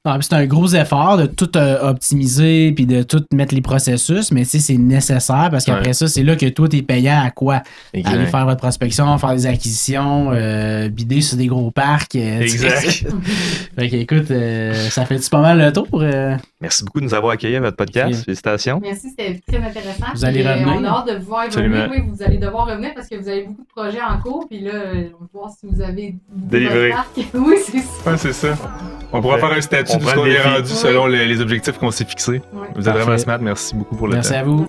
Ah, puis c'est un gros effort de tout optimiser puis de tout mettre les processus, mais tu sais, c'est nécessaire parce qu'après ça, c'est là que toi, t'es payant à quoi? Exact. Aller faire votre prospection, faire des acquisitions, bider sur des gros parcs. Exact. Fait que, écoute, ça fait-tu pas mal le tour? Merci beaucoup de nous avoir accueillis à votre podcast. Yeah. Félicitations. Merci, c'était très intéressant. Vous allez revenir? On a hâte de vous voir Absolument. revenir. Oui, vous allez devoir revenir parce que vous avez beaucoup de projets en cours. Puis là, on va voir si vous avez Délivré. votre parc. Oui, c'est ça. Ouais, c'est ça. On pourra faire un statut On de prend ce qu'on le est défi. rendu selon les objectifs qu'on s'est fixés. Ouais. Vous êtes vraiment Parfait. smart. Merci beaucoup pour le temps. Merci à vous.